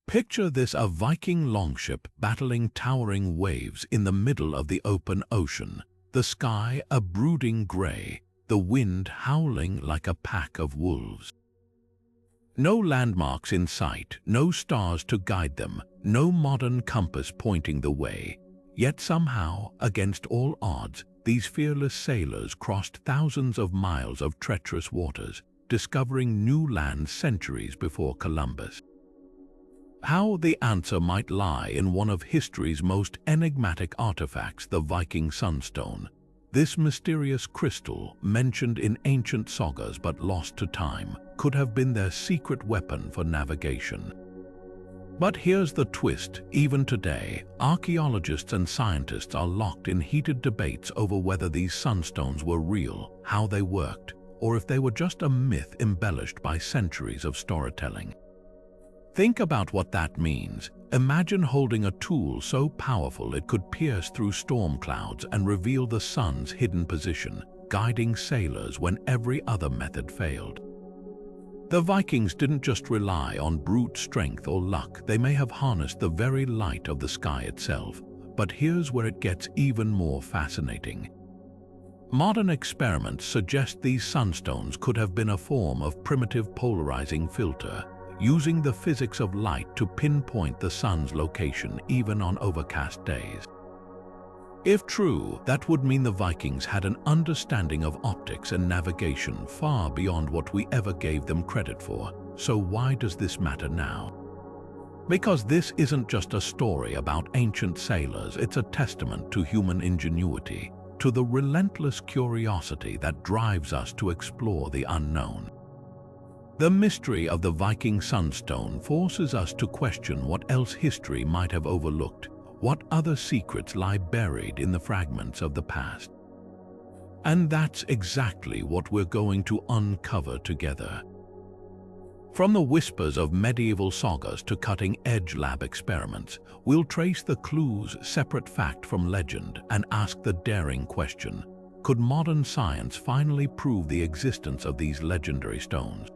Picture this: a Viking longship battling towering waves in the middle of the open ocean. The sky a brooding grey, the wind howling like a pack of wolves. No landmarks in sight, no stars to guide them, no modern compass pointing the way. Yet somehow, against all odds, these fearless sailors crossed thousands of miles of treacherous waters, discovering new lands centuries before Columbus. How? The answer might lie in one of history's most enigmatic artifacts, the Viking Sunstone. This mysterious crystal, mentioned in ancient sagas but lost to time, could have been their secret weapon for navigation. But here's the twist: even today, archaeologists and scientists are locked in heated debates over whether these sunstones were real, how they worked, or if they were just a myth embellished by centuries of storytelling. Think about what that means. Imagine holding a tool so powerful it could pierce through storm clouds and reveal the sun's hidden position, guiding sailors when every other method failed. The Vikings didn't just rely on brute strength or luck. They may have harnessed the very light of the sky itself. But here's where it gets even more fascinating. Modern experiments suggest these sunstones could have been a form of primitive polarizing filter, using the physics of light to pinpoint the sun's location even on overcast days. If true, that would mean the Vikings had an understanding of optics and navigation far beyond what we ever gave them credit for. So why does this matter now? Because this isn't just a story about ancient sailors, it's a testament to human ingenuity, to the relentless curiosity that drives us to explore the unknown. The mystery of the Viking Sunstone forces us to question what else history might have overlooked, what other secrets lie buried in the fragments of the past. And that's exactly what we're going to uncover together. From the whispers of medieval sagas to cutting-edge lab experiments, we'll trace the clues, separate fact from legend, and ask the daring question: could modern science finally prove the existence of these legendary stones?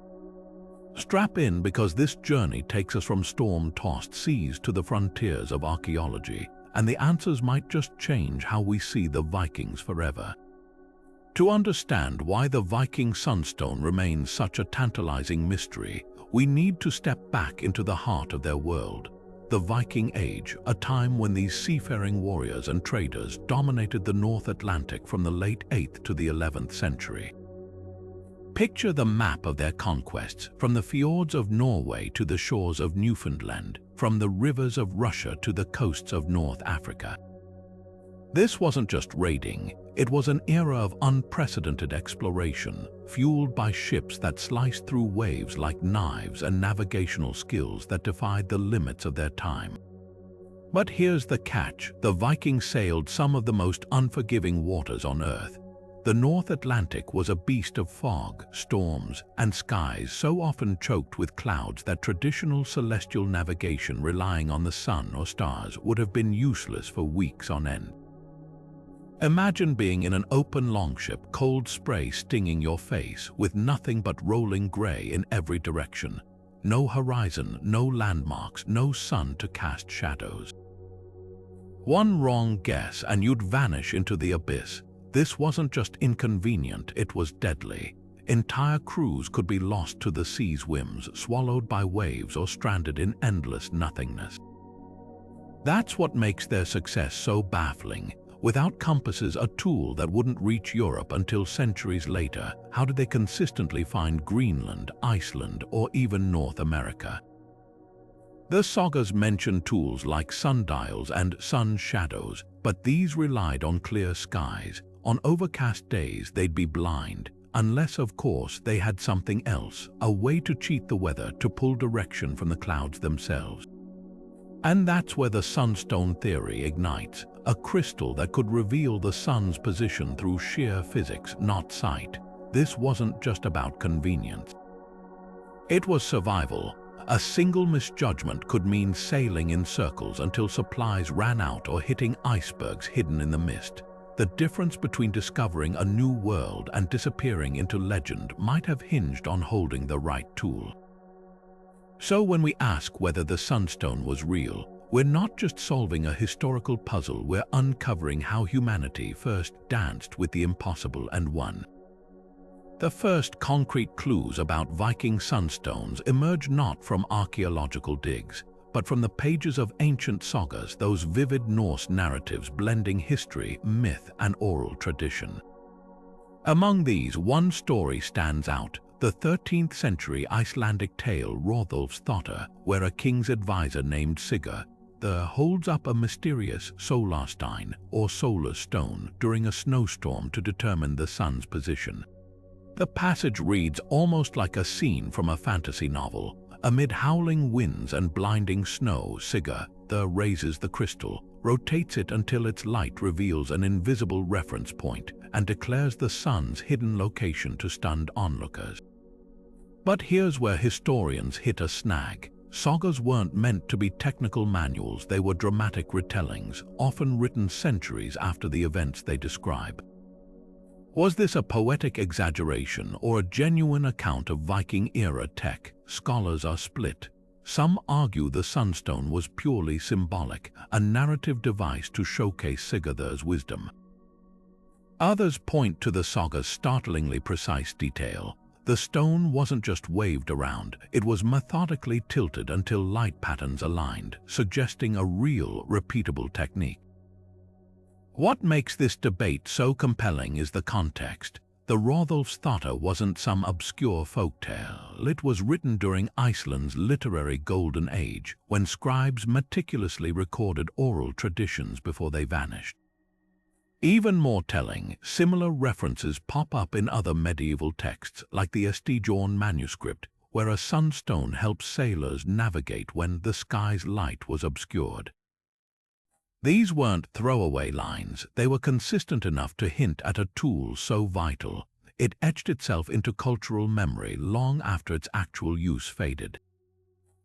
Strap in, because this journey takes us from storm-tossed seas to the frontiers of archaeology, and the answers might just change how we see the Vikings forever. To understand why the Viking Sunstone remains such a tantalizing mystery, we need to step back into the heart of their world, the Viking Age, a time when these seafaring warriors and traders dominated the North Atlantic from the late 8th to the 11th century. Picture the map of their conquests, from the fjords of Norway to the shores of Newfoundland, from the rivers of Russia to the coasts of North Africa. This wasn't just raiding, it was an era of unprecedented exploration, fueled by ships that sliced through waves like knives and navigational skills that defied the limits of their time. But here's the catch: the Vikings sailed some of the most unforgiving waters on Earth. The North Atlantic was a beast of fog, storms, and skies so often choked with clouds that traditional celestial navigation relying on the sun or stars would have been useless for weeks on end. Imagine being in an open longship, cold spray stinging your face, with nothing but rolling gray in every direction. No horizon, no landmarks, no sun to cast shadows. One wrong guess and you'd vanish into the abyss. This wasn't just inconvenient, it was deadly. Entire crews could be lost to the sea's whims, swallowed by waves, or stranded in endless nothingness. That's what makes their success so baffling. Without compasses, a tool that wouldn't reach Europe until centuries later, how did they consistently find Greenland, Iceland, or even North America? The sagas mention tools like sundials and sun shadows, but these relied on clear skies. On overcast days, they'd be blind, unless, of course, they had something else, a way to cheat the weather, to pull direction from the clouds themselves. And that's where the sunstone theory ignites, a crystal that could reveal the sun's position through sheer physics, not sight. This wasn't just about convenience. It was survival. A single misjudgment could mean sailing in circles until supplies ran out or hitting icebergs hidden in the mist. The difference between discovering a new world and disappearing into legend might have hinged on holding the right tool. So when we ask whether the sunstone was real, we're not just solving a historical puzzle, we're uncovering how humanity first danced with the impossible and won. The first concrete clues about Viking sunstones emerge not from archaeological digs, but from the pages of ancient sagas, those vivid Norse narratives blending history, myth, and oral tradition. Among these, one story stands out, the 13th century Icelandic tale Rauðúlfs þáttr, where a king's advisor named Sigurd holds up a mysterious solarstein or solar stone during a snowstorm to determine the sun's position. The passage reads almost like a scene from a fantasy novel. Amid howling winds and blinding snow, Sigurd raises the crystal, rotates it until its light reveals an invisible reference point, and declares the sun's hidden location to stunned onlookers. But here's where historians hit a snag. Sagas weren't meant to be technical manuals, they were dramatic retellings, often written centuries after the events they describe. Was this a poetic exaggeration or a genuine account of Viking-era tech? Scholars are split. Some argue the sunstone was purely symbolic, a narrative device to showcase Sigurd's wisdom. Others point to the saga's startlingly precise detail. The stone wasn't just waved around, it was methodically tilted until light patterns aligned, suggesting a real, repeatable technique. What makes this debate so compelling is the context. The Rauðúlfs þáttr wasn't some obscure folktale. It was written during Iceland's literary golden age, when scribes meticulously recorded oral traditions before they vanished. Even more telling, similar references pop up in other medieval texts, like the Stygian manuscript, where a sunstone helps sailors navigate when the sky's light was obscured. These weren't throwaway lines, they were consistent enough to hint at a tool so vital. It etched itself into cultural memory long after its actual use faded.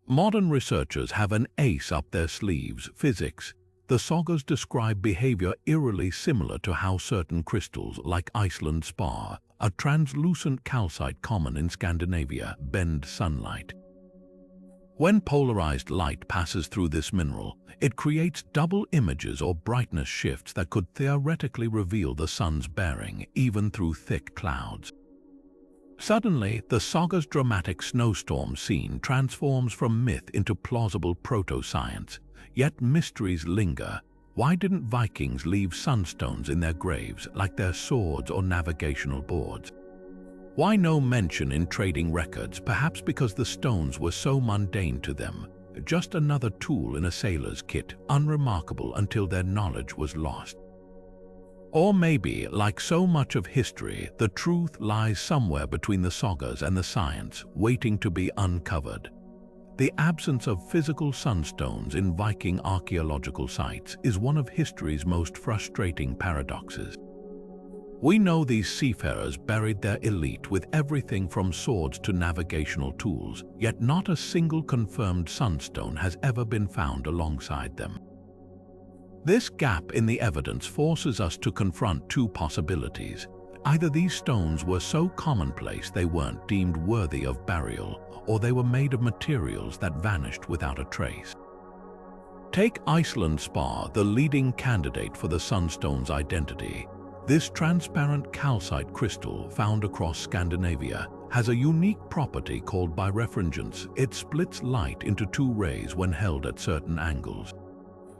Modern researchers have an ace up their sleeves: physics. The sagas describe behavior eerily similar to how certain crystals, like Iceland Spar, a translucent calcite common in Scandinavia, bend sunlight. When polarized light passes through this mineral, it creates double images or brightness shifts that could theoretically reveal the sun's bearing, even through thick clouds. Suddenly, the saga's dramatic snowstorm scene transforms from myth into plausible proto-science. Yet mysteries linger. Why didn't Vikings leave sunstones in their graves, like their swords or navigational boards? Why no mention in trading records? Perhaps because the stones were so mundane to them. Just another tool in a sailor's kit, unremarkable until their knowledge was lost. Or maybe, like so much of history, the truth lies somewhere between the sagas and the science, waiting to be uncovered. The absence of physical sunstones in Viking archaeological sites is one of history's most frustrating paradoxes. We know these seafarers buried their elite with everything from swords to navigational tools, yet not a single confirmed sunstone has ever been found alongside them. This gap in the evidence forces us to confront two possibilities. Either these stones were so commonplace they weren't deemed worthy of burial, or they were made of materials that vanished without a trace. Take Iceland Spar, the leading candidate for the sunstone's identity. This transparent calcite crystal, found across Scandinavia, has a unique property called birefringence. It splits light into two rays when held at certain angles.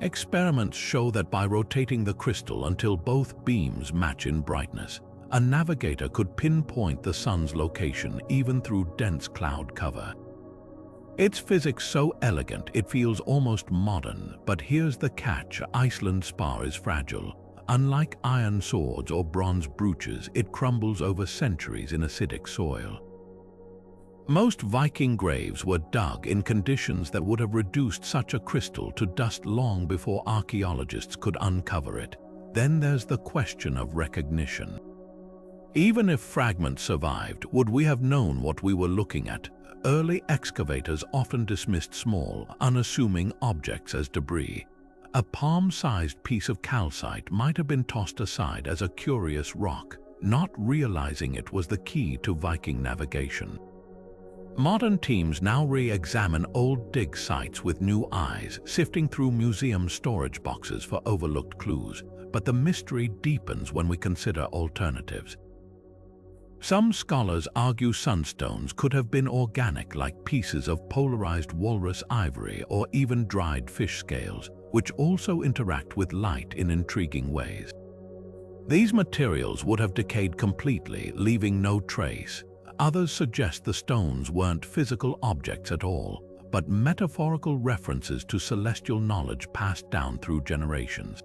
Experiments show that by rotating the crystal until both beams match in brightness, a navigator could pinpoint the sun's location even through dense cloud cover. Its physics so elegant it feels almost modern, but here's the catch: Iceland Spar is fragile. Unlike iron swords or bronze brooches, it crumbles over centuries in acidic soil. Most Viking graves were dug in conditions that would have reduced such a crystal to dust long before archaeologists could uncover it. Then there's the question of recognition. Even if fragments survived, would we have known what we were looking at? Early excavators often dismissed small, unassuming objects as debris. A palm-sized piece of calcite might have been tossed aside as a curious rock, not realizing it was the key to Viking navigation. Modern teams now re-examine old dig sites with new eyes, sifting through museum storage boxes for overlooked clues, but the mystery deepens when we consider alternatives. Some scholars argue sunstones could have been organic, like pieces of polarized walrus ivory or even dried fish scales, which also interact with light in intriguing ways. These materials would have decayed completely, leaving no trace. Others suggest the stones weren't physical objects at all, but metaphorical references to celestial knowledge passed down through generations.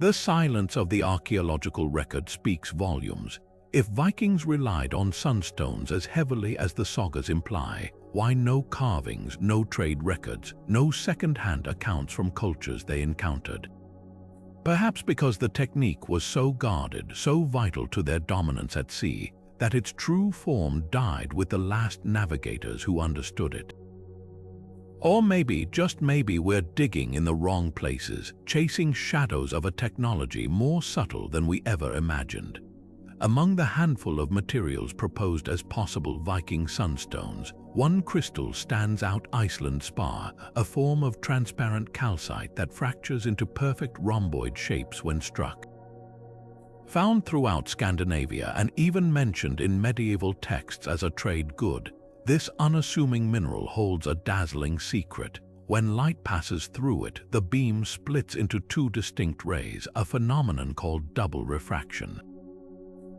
The silence of the archaeological record speaks volumes. If Vikings relied on sunstones as heavily as the sagas imply, why no carvings, no trade records, no second-hand accounts from cultures they encountered? Perhaps because the technique was so guarded, so vital to their dominance at sea, that its true form died with the last navigators who understood it. Or maybe, just maybe, we're digging in the wrong places, chasing shadows of a technology more subtle than we ever imagined. Among the handful of materials proposed as possible Viking sunstones, one crystal stands out: Iceland Spar, a form of transparent calcite that fractures into perfect rhomboid shapes when struck. Found throughout Scandinavia and even mentioned in medieval texts as a trade good, this unassuming mineral holds a dazzling secret. When light passes through it, the beam splits into two distinct rays, a phenomenon called double refraction.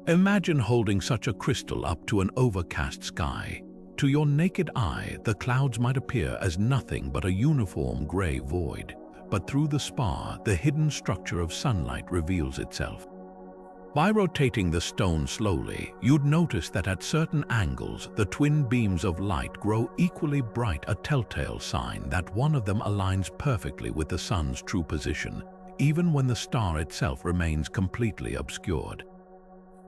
Imagine holding such a crystal up to an overcast sky. To your naked eye, the clouds might appear as nothing but a uniform gray void, but through the spar, the hidden structure of sunlight reveals itself. By rotating the stone slowly, you'd notice that at certain angles, the twin beams of light grow equally bright, a telltale sign that one of them aligns perfectly with the sun's true position, even when the star itself remains completely obscured.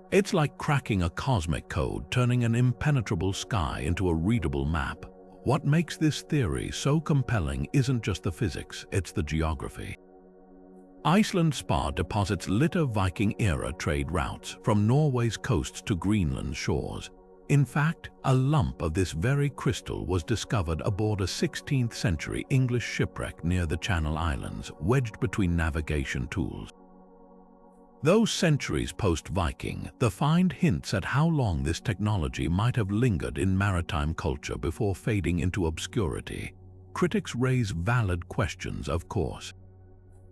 It's like cracking a cosmic code, turning an impenetrable sky into a readable map. What makes this theory so compelling isn't just the physics, it's the geography. Iceland Spar deposits litter Viking-era trade routes from Norway's coasts to Greenland's shores. In fact, a lump of this very crystal was discovered aboard a 16th-century English shipwreck near the Channel Islands, wedged between navigation tools. Though centuries post-Viking, the find hints at how long this technology might have lingered in maritime culture before fading into obscurity. Critics raise valid questions, of course.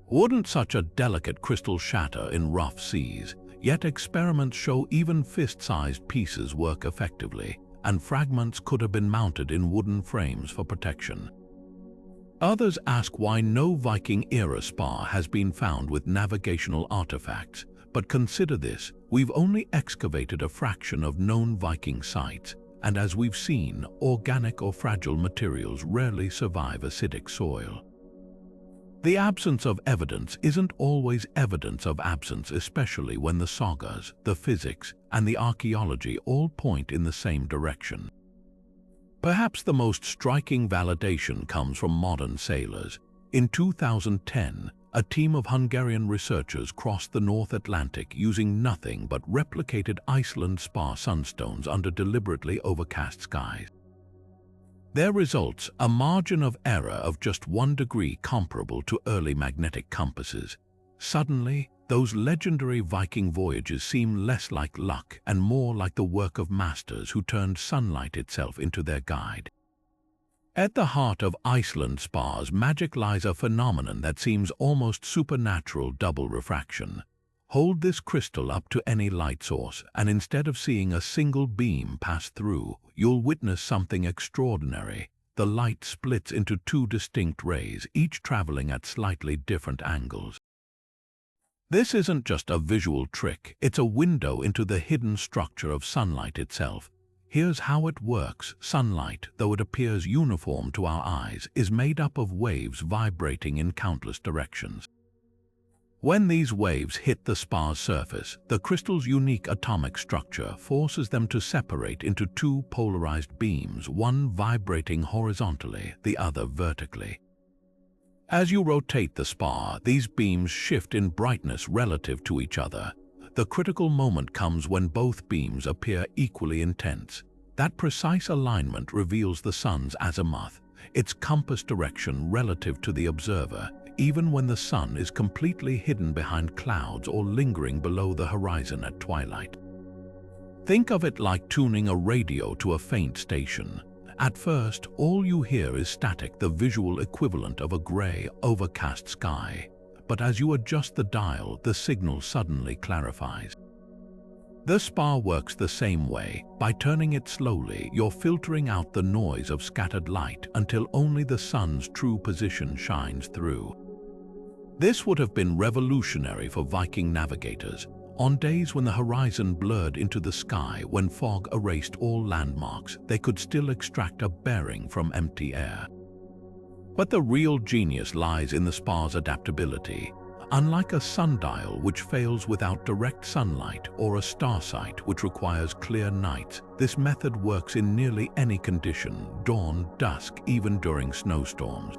Wouldn't such a delicate crystal shatter in rough seas? Yet experiments show even fist-sized pieces work effectively, and fragments could have been mounted in wooden frames for protection. Others ask why no Viking-era spar has been found with navigational artifacts, but consider this: we've only excavated a fraction of known Viking sites, and as we've seen, organic or fragile materials rarely survive acidic soil. The absence of evidence isn't always evidence of absence, especially when the sagas, the physics, and the archaeology all point in the same direction. Perhaps the most striking validation comes from modern sailors. In 2010, a team of Hungarian researchers crossed the North Atlantic using nothing but replicated Iceland Spar sunstones under deliberately overcast skies. Their results, a margin of error of just 1 degree comparable to early magnetic compasses. Suddenly, those legendary Viking voyages seem less like luck and more like the work of masters who turned sunlight itself into their guide. At the heart of Iceland Spar's magic lies a phenomenon that seems almost supernatural: double refraction. Hold this crystal up to any light source, and instead of seeing a single beam pass through, you'll witness something extraordinary. The light splits into two distinct rays, each traveling at slightly different angles. This isn't just a visual trick, it's a window into the hidden structure of sunlight itself. Here's how it works. Sunlight, though it appears uniform to our eyes, is made up of waves vibrating in countless directions. When these waves hit the spar's surface, the crystal's unique atomic structure forces them to separate into two polarized beams, one vibrating horizontally, the other vertically. As you rotate the spar, these beams shift in brightness relative to each other. The critical moment comes when both beams appear equally intense. That precise alignment reveals the sun's azimuth, its compass direction relative to the observer, even when the sun is completely hidden behind clouds or lingering below the horizon at twilight. Think of it like tuning a radio to a faint station. At first, all you hear is static, the visual equivalent of a gray, overcast sky. But as you adjust the dial, the signal suddenly clarifies. The Spar works the same way. By turning it slowly, you're filtering out the noise of scattered light until only the sun's true position shines through. This would have been revolutionary for Viking navigators, on days when the horizon blurred into the sky, when fog erased all landmarks, they could still extract a bearing from empty air. But the real genius lies in the Spar's adaptability. Unlike a sundial which fails without direct sunlight or a star sight which requires clear nights, this method works in nearly any condition, dawn, dusk, even during snowstorms.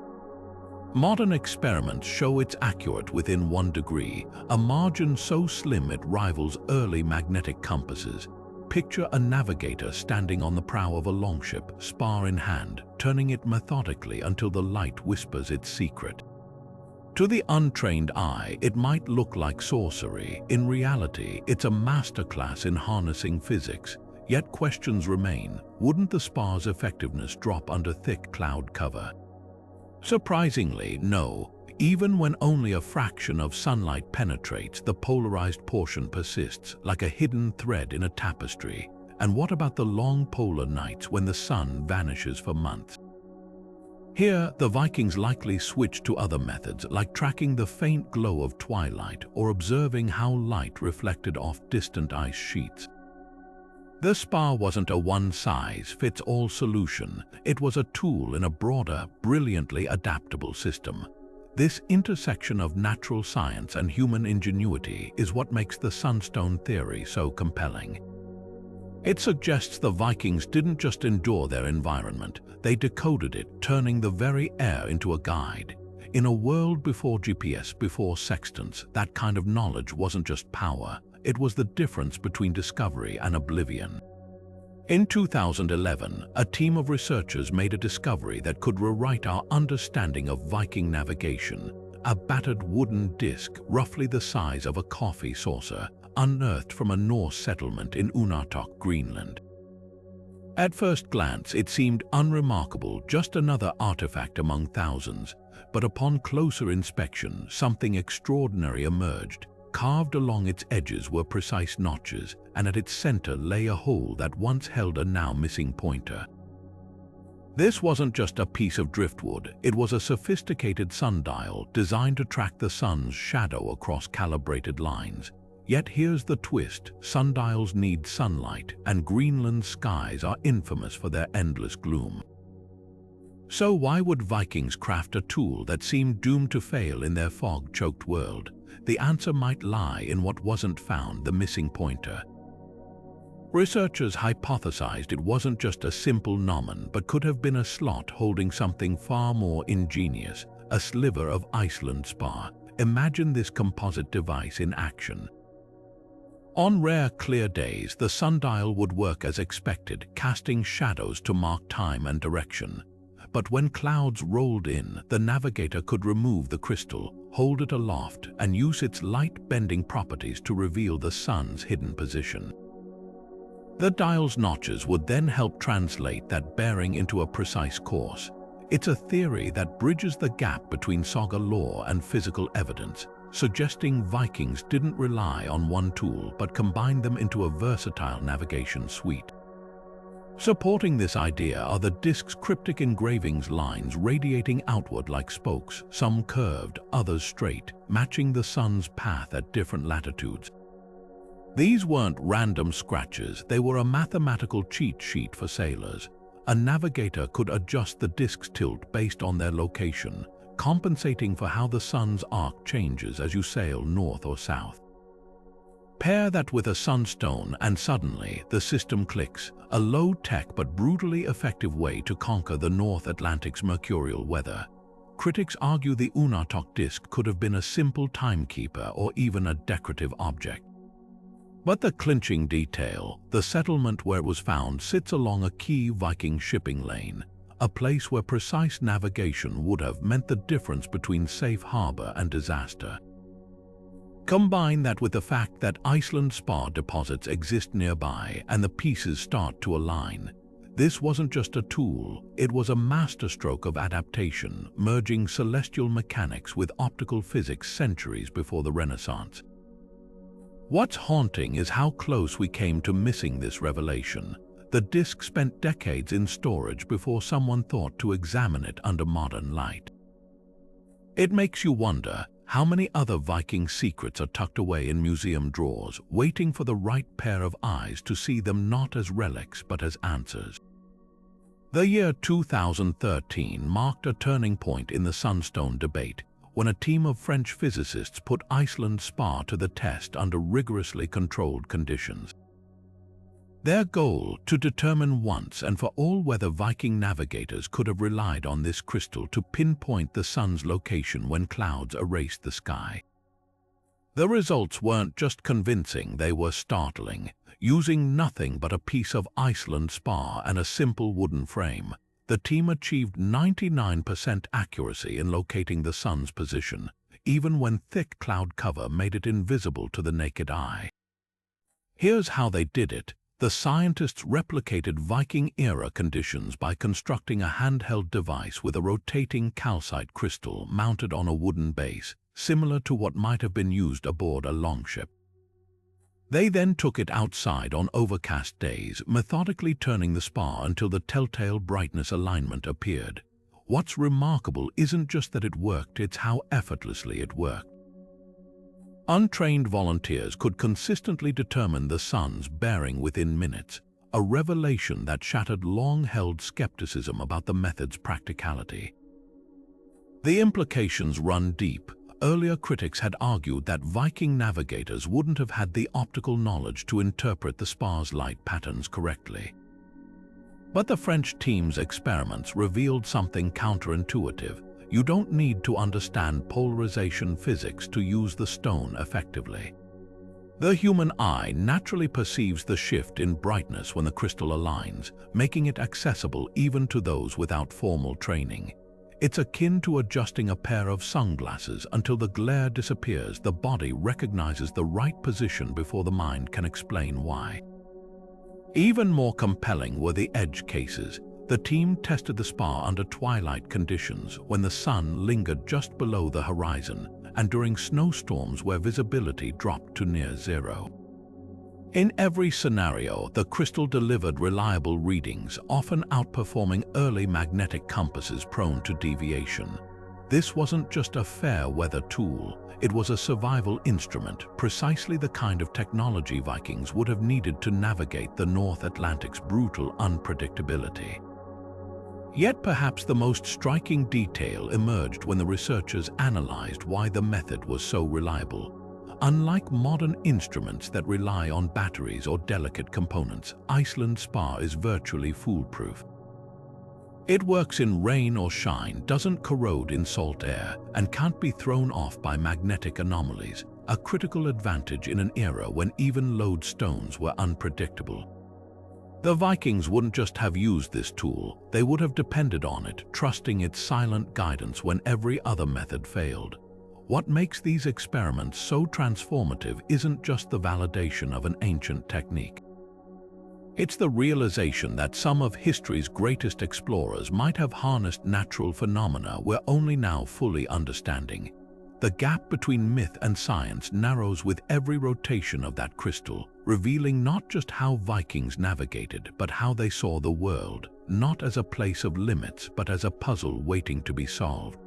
Modern experiments show it's accurate within 1 degree, a margin so slim it rivals early magnetic compasses. Picture a navigator standing on the prow of a longship, spar in hand, turning it methodically until the light whispers its secret. To the untrained eye, it might look like sorcery. In reality, it's a masterclass in harnessing physics. Yet questions remain. Wouldn't the Spar's effectiveness drop under thick cloud cover? Surprisingly, no. Even when only a fraction of sunlight penetrates, the polarized portion persists, like a hidden thread in a tapestry. And what about the long polar nights when the sun vanishes for months? Here, the Vikings likely switched to other methods, like tracking the faint glow of twilight or observing how light reflected off distant ice sheets. The Spar wasn't a one-size-fits-all solution. It was a tool in a broader, brilliantly adaptable system. This intersection of natural science and human ingenuity is what makes the sunstone theory so compelling. It suggests the Vikings didn't just endure their environment, they decoded it, turning the very air into a guide. In a world before GPS, before sextants, that kind of knowledge wasn't just power, it was the difference between discovery and oblivion. In 2011, a team of researchers made a discovery that could rewrite our understanding of Viking navigation. A battered wooden disc, roughly the size of a coffee saucer, unearthed from a Norse settlement in Rauðúlfs, Greenland. At first glance, it seemed unremarkable, just another artifact among thousands. But upon closer inspection, something extraordinary emerged. Carved along its edges were precise notches, and at its center lay a hole that once held a now missing pointer. This wasn't just a piece of driftwood, it was a sophisticated sundial designed to track the sun's shadow across calibrated lines. Yet here's the twist: sundials need sunlight, and Greenland's skies are infamous for their endless gloom. So why would Vikings craft a tool that seemed doomed to fail in their fog-choked world? The answer might lie in what wasn't found, the missing pointer. Researchers hypothesized it wasn't just a simple gnomon, but could have been a slot holding something far more ingenious, a sliver of Iceland spar. Imagine this composite device in action. On rare, clear days, the sundial would work as expected, casting shadows to mark time and direction. But when clouds rolled in, the navigator could remove the crystal, hold it aloft, and use its light-bending properties to reveal the sun's hidden position. The dial's notches would then help translate that bearing into a precise course. It's a theory that bridges the gap between saga lore and physical evidence, suggesting Vikings didn't rely on one tool but combined them into a versatile navigation suite. Supporting this idea are the disc's cryptic engravings, lines radiating outward like spokes, some curved, others straight, matching the sun's path at different latitudes. These weren't random scratches, they were a mathematical cheat sheet for sailors. A navigator could adjust the disc's tilt based on their location, compensating for how the sun's arc changes as you sail north or south. Pair that with a sunstone and suddenly the system clicks, a low-tech but brutally effective way to conquer the North Atlantic's mercurial weather. Critics argue the Rauðúlfs disc could have been a simple timekeeper or even a decorative object. But the clinching detail, the settlement where it was found sits along a key Viking shipping lane, a place where precise navigation would have meant the difference between safe harbor and disaster. Combine that with the fact that Iceland spar deposits exist nearby and the pieces start to align. This wasn't just a tool, it was a masterstroke of adaptation, merging celestial mechanics with optical physics centuries before the Renaissance. What's haunting is how close we came to missing this revelation. The disc spent decades in storage before someone thought to examine it under modern light. It makes you wonder how many other Viking secrets are tucked away in museum drawers, waiting for the right pair of eyes to see them not as relics but as answers. The year 2013 marked a turning point in the sunstone debate, when a team of French physicists put Iceland spar to the test under rigorously controlled conditions. Their goal, to determine once and for all whether Viking navigators could have relied on this crystal to pinpoint the sun's location when clouds erased the sky. The results weren't just convincing, they were startling. Using nothing but a piece of Iceland spar and a simple wooden frame, the team achieved 99% accuracy in locating the sun's position, even when thick cloud cover made it invisible to the naked eye. Here's how they did it. The scientists replicated Viking-era conditions by constructing a handheld device with a rotating calcite crystal mounted on a wooden base, similar to what might have been used aboard a longship. They then took it outside on overcast days, methodically turning the spar until the telltale brightness alignment appeared. What's remarkable isn't just that it worked, it's how effortlessly it worked. Untrained volunteers could consistently determine the sun's bearing within minutes, a revelation that shattered long-held skepticism about the method's practicality. The implications run deep. Earlier critics had argued that Viking navigators wouldn't have had the optical knowledge to interpret the spar's light patterns correctly. But the French team's experiments revealed something counterintuitive. You don't need to understand polarization physics to use the stone effectively. The human eye naturally perceives the shift in brightness when the crystal aligns, making it accessible even to those without formal training. It's akin to adjusting a pair of sunglasses until the glare disappears. The body recognizes the right position before the mind can explain why. Even more compelling were the edge cases. The team tested the spar under twilight conditions when the sun lingered just below the horizon and during snowstorms where visibility dropped to near zero. In every scenario, the crystal delivered reliable readings, often outperforming early magnetic compasses prone to deviation. This wasn't just a fair weather tool, it was a survival instrument, precisely the kind of technology Vikings would have needed to navigate the North Atlantic's brutal unpredictability. Yet perhaps the most striking detail emerged when the researchers analyzed why the method was so reliable. Unlike modern instruments that rely on batteries or delicate components, Iceland spar is virtually foolproof. It works in rain or shine, doesn't corrode in salt air, and can't be thrown off by magnetic anomalies, a critical advantage in an era when even lodestones were unpredictable. The Vikings wouldn't just have used this tool, they would have depended on it, trusting its silent guidance when every other method failed. What makes these experiments so transformative isn't just the validation of an ancient technique. It's the realization that some of history's greatest explorers might have harnessed natural phenomena we're only now fully understanding. The gap between myth and science narrows with every rotation of that crystal, revealing not just how Vikings navigated, but how they saw the world, not as a place of limits, but as a puzzle waiting to be solved.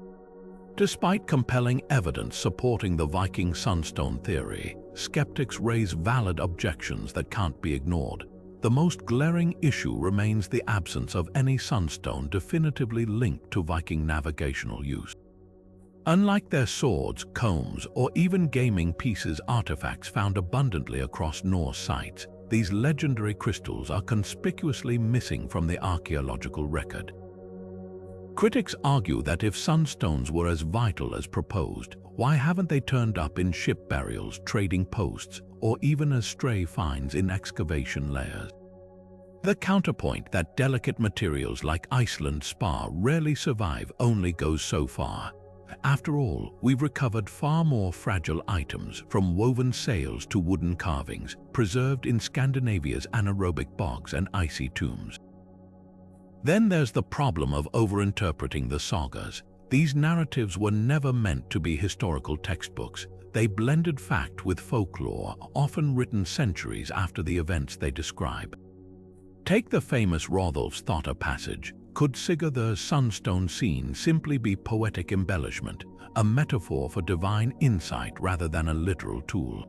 Despite compelling evidence supporting the Viking Sunstone theory, skeptics raise valid objections that can't be ignored. The most glaring issue remains the absence of any sunstone definitively linked to Viking navigational use. Unlike their swords, combs, or even gaming pieces, artifacts found abundantly across Norse sites, these legendary crystals are conspicuously missing from the archaeological record. Critics argue that if sunstones were as vital as proposed, why haven't they turned up in ship burials, trading posts, or even as stray finds in excavation layers. The counterpoint that delicate materials like Iceland spar rarely survive only goes so far. After all, we've recovered far more fragile items, from woven sails to wooden carvings, preserved in Scandinavia's anaerobic bogs and icy tombs. Then there's the problem of overinterpreting the sagas. These narratives were never meant to be historical textbooks. They blended fact with folklore, often written centuries after the events they describe. Take the famous Rauðúlfs þáttr passage. Could Sigurð's sunstone scene simply be poetic embellishment, a metaphor for divine insight rather than a literal tool?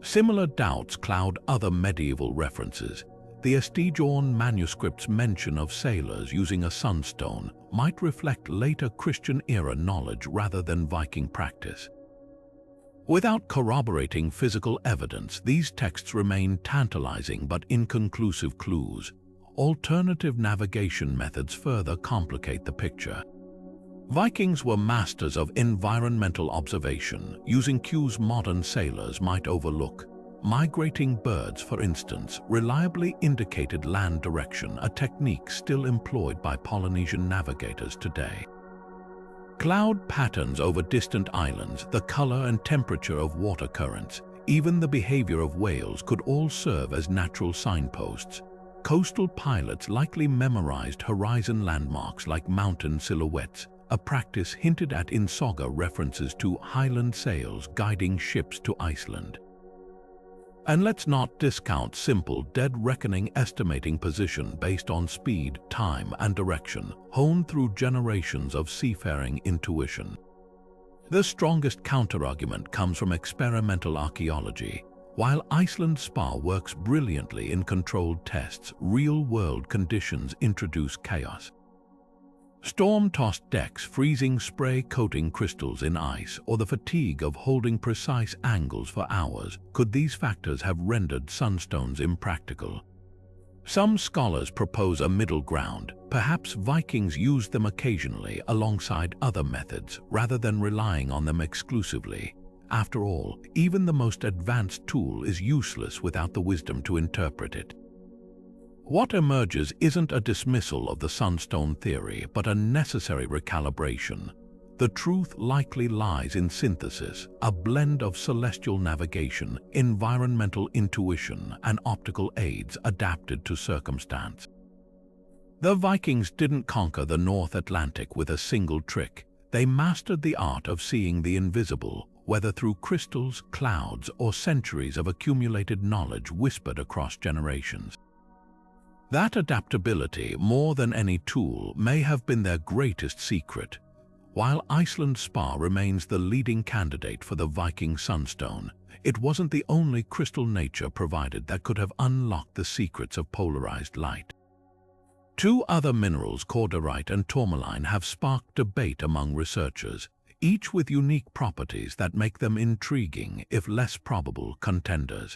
Similar doubts cloud other medieval references. The Stygian manuscript's mention of sailors using a sunstone might reflect later Christian-era knowledge rather than Viking practice. Without corroborating physical evidence, these texts remain tantalizing but inconclusive clues. Alternative navigation methods further complicate the picture. Vikings were masters of environmental observation, using cues modern sailors might overlook. Migrating birds, for instance, reliably indicated land direction, a technique still employed by Polynesian navigators today. Cloud patterns over distant islands, the color and temperature of water currents, even the behavior of whales could all serve as natural signposts. Coastal pilots likely memorized horizon landmarks like mountain silhouettes, a practice hinted at in saga references to highland sails guiding ships to Iceland. And let's not discount simple dead reckoning, estimating position based on speed, time, and direction, honed through generations of seafaring intuition. The strongest counterargument comes from experimental archaeology. While Iceland spar works brilliantly in controlled tests, real-world conditions introduce chaos. Storm-tossed decks, freezing spray-coating crystals in ice, or the fatigue of holding precise angles for hours, could these factors have rendered sunstones impractical? Some scholars propose a middle ground. Perhaps Vikings used them occasionally alongside other methods, rather than relying on them exclusively. After all, even the most advanced tool is useless without the wisdom to interpret it. What emerges isn't a dismissal of the sunstone theory, but a necessary recalibration. The truth likely lies in synthesis, a blend of celestial navigation, environmental intuition, and optical aids adapted to circumstance. The Vikings didn't conquer the North Atlantic with a single trick. They mastered the art of seeing the invisible, whether through crystals, clouds, or centuries of accumulated knowledge whispered across generations. That adaptability, more than any tool, may have been their greatest secret. While Iceland spar remains the leading candidate for the Viking Sunstone, it wasn't the only crystal nature provided that could have unlocked the secrets of polarized light. Two other minerals, cordierite and tourmaline, have sparked debate among researchers, each with unique properties that make them intriguing, if less probable, contenders.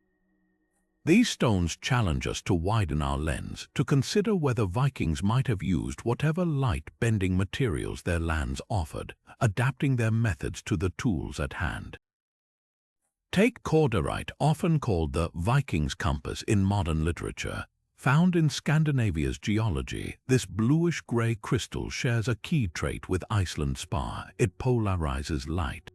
These stones challenge us to widen our lens, to consider whether Vikings might have used whatever light-bending materials their lands offered, adapting their methods to the tools at hand. Take cordierite, often called the Vikings' compass in modern literature. Found in Scandinavia's geology, this bluish-gray crystal shares a key trait with Iceland spar: it polarizes light.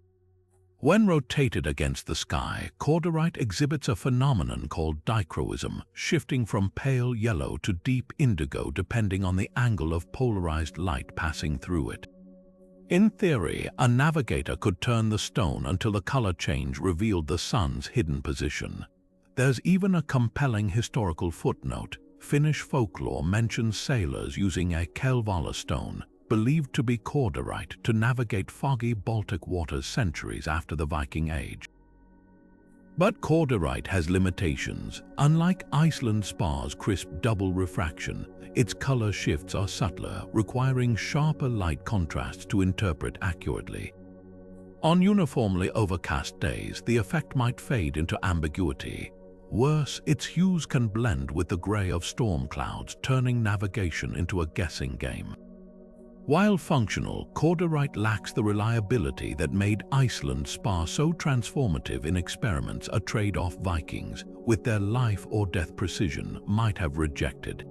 When rotated against the sky, cordierite exhibits a phenomenon called dichroism, shifting from pale yellow to deep indigo depending on the angle of polarized light passing through it. In theory, a navigator could turn the stone until the color change revealed the sun's hidden position. There's even a compelling historical footnote. Finnish folklore mentions sailors using a kelvala stone, believed to be cordierite, to navigate foggy Baltic waters centuries after the Viking Age. But cordierite has limitations. Unlike Iceland spar's crisp double refraction, its color shifts are subtler, requiring sharper light contrasts to interpret accurately. On uniformly overcast days, the effect might fade into ambiguity. Worse, its hues can blend with the gray of storm clouds, turning navigation into a guessing game. While functional, cordierite lacks the reliability that made Iceland Spar so transformative in experiments a trade-off Vikings, with their life-or-death precision, might have rejected.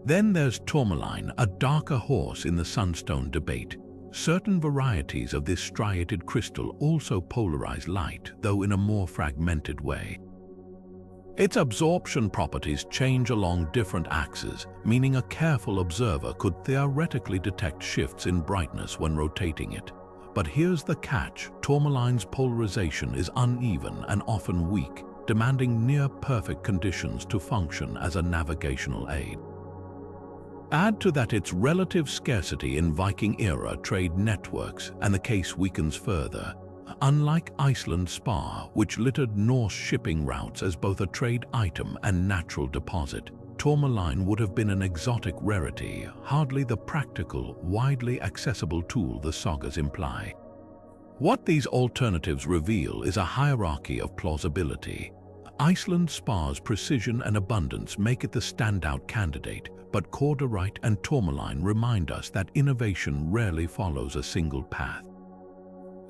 Then there's tourmaline, a darker horse in the sunstone debate. Certain varieties of this striated crystal also polarize light, though in a more fragmented way. Its absorption properties change along different axes, meaning a careful observer could theoretically detect shifts in brightness when rotating it. But here's the catch: tourmaline's polarization is uneven and often weak, demanding near-perfect conditions to function as a navigational aid. Add to that its relative scarcity in Viking-era trade networks, and the case weakens further. Unlike Iceland Spar, which littered Norse shipping routes as both a trade item and natural deposit, tourmaline would have been an exotic rarity, hardly the practical, widely accessible tool the sagas imply. What these alternatives reveal is a hierarchy of plausibility. Iceland Spar's precision and abundance make it the standout candidate, but cordierite and tourmaline remind us that innovation rarely follows a single path.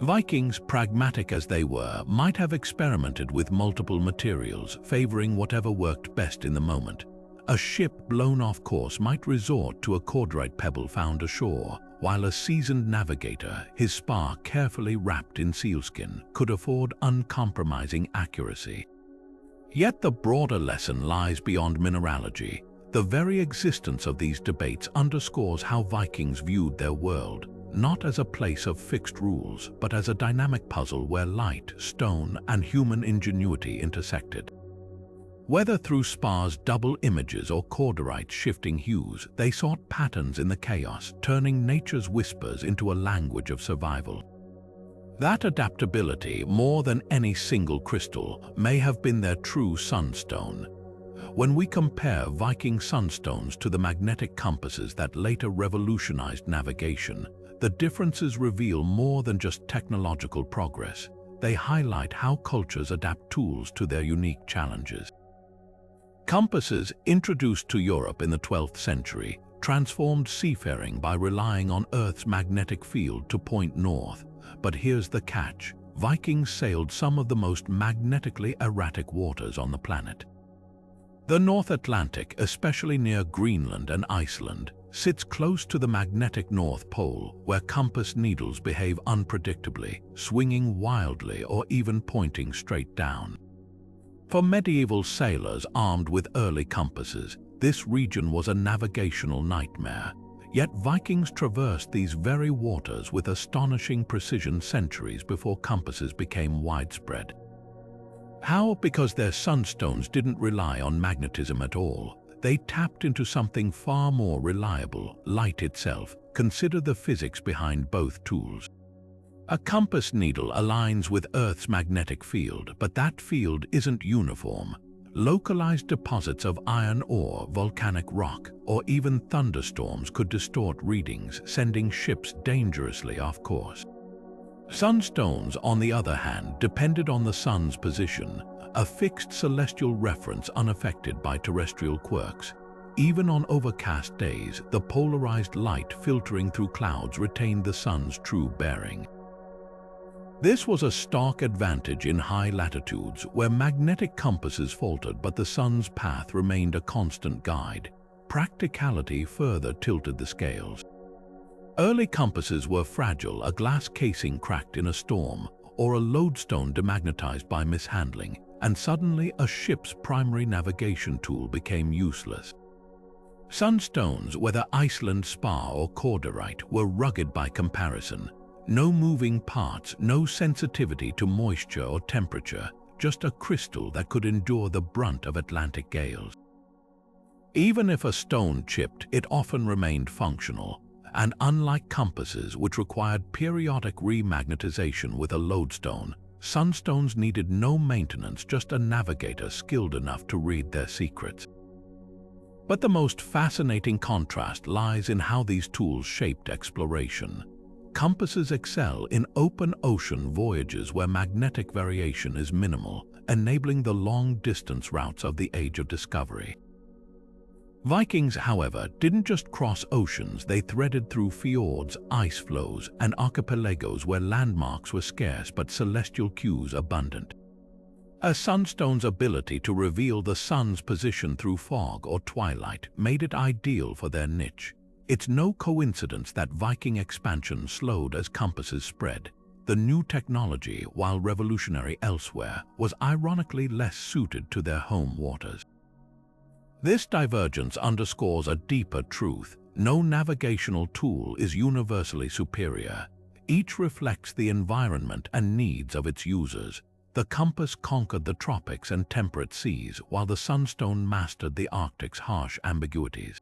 Vikings, pragmatic as they were, might have experimented with multiple materials, favoring whatever worked best in the moment. A ship blown off course might resort to a cordierite pebble found ashore, while a seasoned navigator, his spar carefully wrapped in sealskin, could afford uncompromising accuracy. Yet the broader lesson lies beyond mineralogy. The very existence of these debates underscores how Vikings viewed their world, not as a place of fixed rules, but as a dynamic puzzle where light, stone, and human ingenuity intersected. Whether through Spar's double images or cordierite's shifting hues, they sought patterns in the chaos, turning nature's whispers into a language of survival. That adaptability, more than any single crystal, may have been their true sunstone. When we compare Viking Sunstones to the magnetic compasses that later revolutionized navigation, the differences reveal more than just technological progress. They highlight how cultures adapt tools to their unique challenges. Compasses, introduced to Europe in the 12th century, transformed seafaring by relying on Earth's magnetic field to point north. But here's the catch: Vikings sailed some of the most magnetically erratic waters on the planet. The North Atlantic, especially near Greenland and Iceland, sits close to the magnetic North Pole, where compass needles behave unpredictably, swinging wildly or even pointing straight down. For medieval sailors armed with early compasses, this region was a navigational nightmare. Yet Vikings traversed these very waters with astonishing precision centuries before compasses became widespread. How? Because their sunstones didn't rely on magnetism at all. They tapped into something far more reliable, light itself. Consider the physics behind both tools. A compass needle aligns with Earth's magnetic field, but that field isn't uniform. Localized deposits of iron ore, volcanic rock, or even thunderstorms could distort readings, sending ships dangerously off course. Sunstones, on the other hand, depended on the sun's position, a fixed celestial reference unaffected by terrestrial quirks. Even on overcast days, the polarized light filtering through clouds retained the sun's true bearing. This was a stark advantage in high latitudes, where magnetic compasses faltered but the sun's path remained a constant guide. Practicality further tilted the scales. Early compasses were fragile, a glass casing cracked in a storm, or a lodestone demagnetized by mishandling, and suddenly a ship's primary navigation tool became useless. Sunstones, whether Iceland Spar or cordierite, were rugged by comparison. No moving parts, no sensitivity to moisture or temperature, just a crystal that could endure the brunt of Atlantic gales. Even if a stone chipped, it often remained functional, and unlike compasses, which required periodic remagnetization with a lodestone, sunstones needed no maintenance, just a navigator skilled enough to read their secrets. But the most fascinating contrast lies in how these tools shaped exploration. Compasses excel in open ocean voyages where magnetic variation is minimal, enabling the long-distance routes of the Age of Discovery. Vikings, however, didn't just cross oceans, they threaded through fjords, ice floes, and archipelagos where landmarks were scarce but celestial cues abundant. A sunstone's ability to reveal the sun's position through fog or twilight made it ideal for their niche. It's no coincidence that Viking expansion slowed as compasses spread. The new technology, while revolutionary elsewhere, was ironically less suited to their home waters. This divergence underscores a deeper truth. No navigational tool is universally superior. Each reflects the environment and needs of its users. The compass conquered the tropics and temperate seas, while the sunstone mastered the Arctic's harsh ambiguities.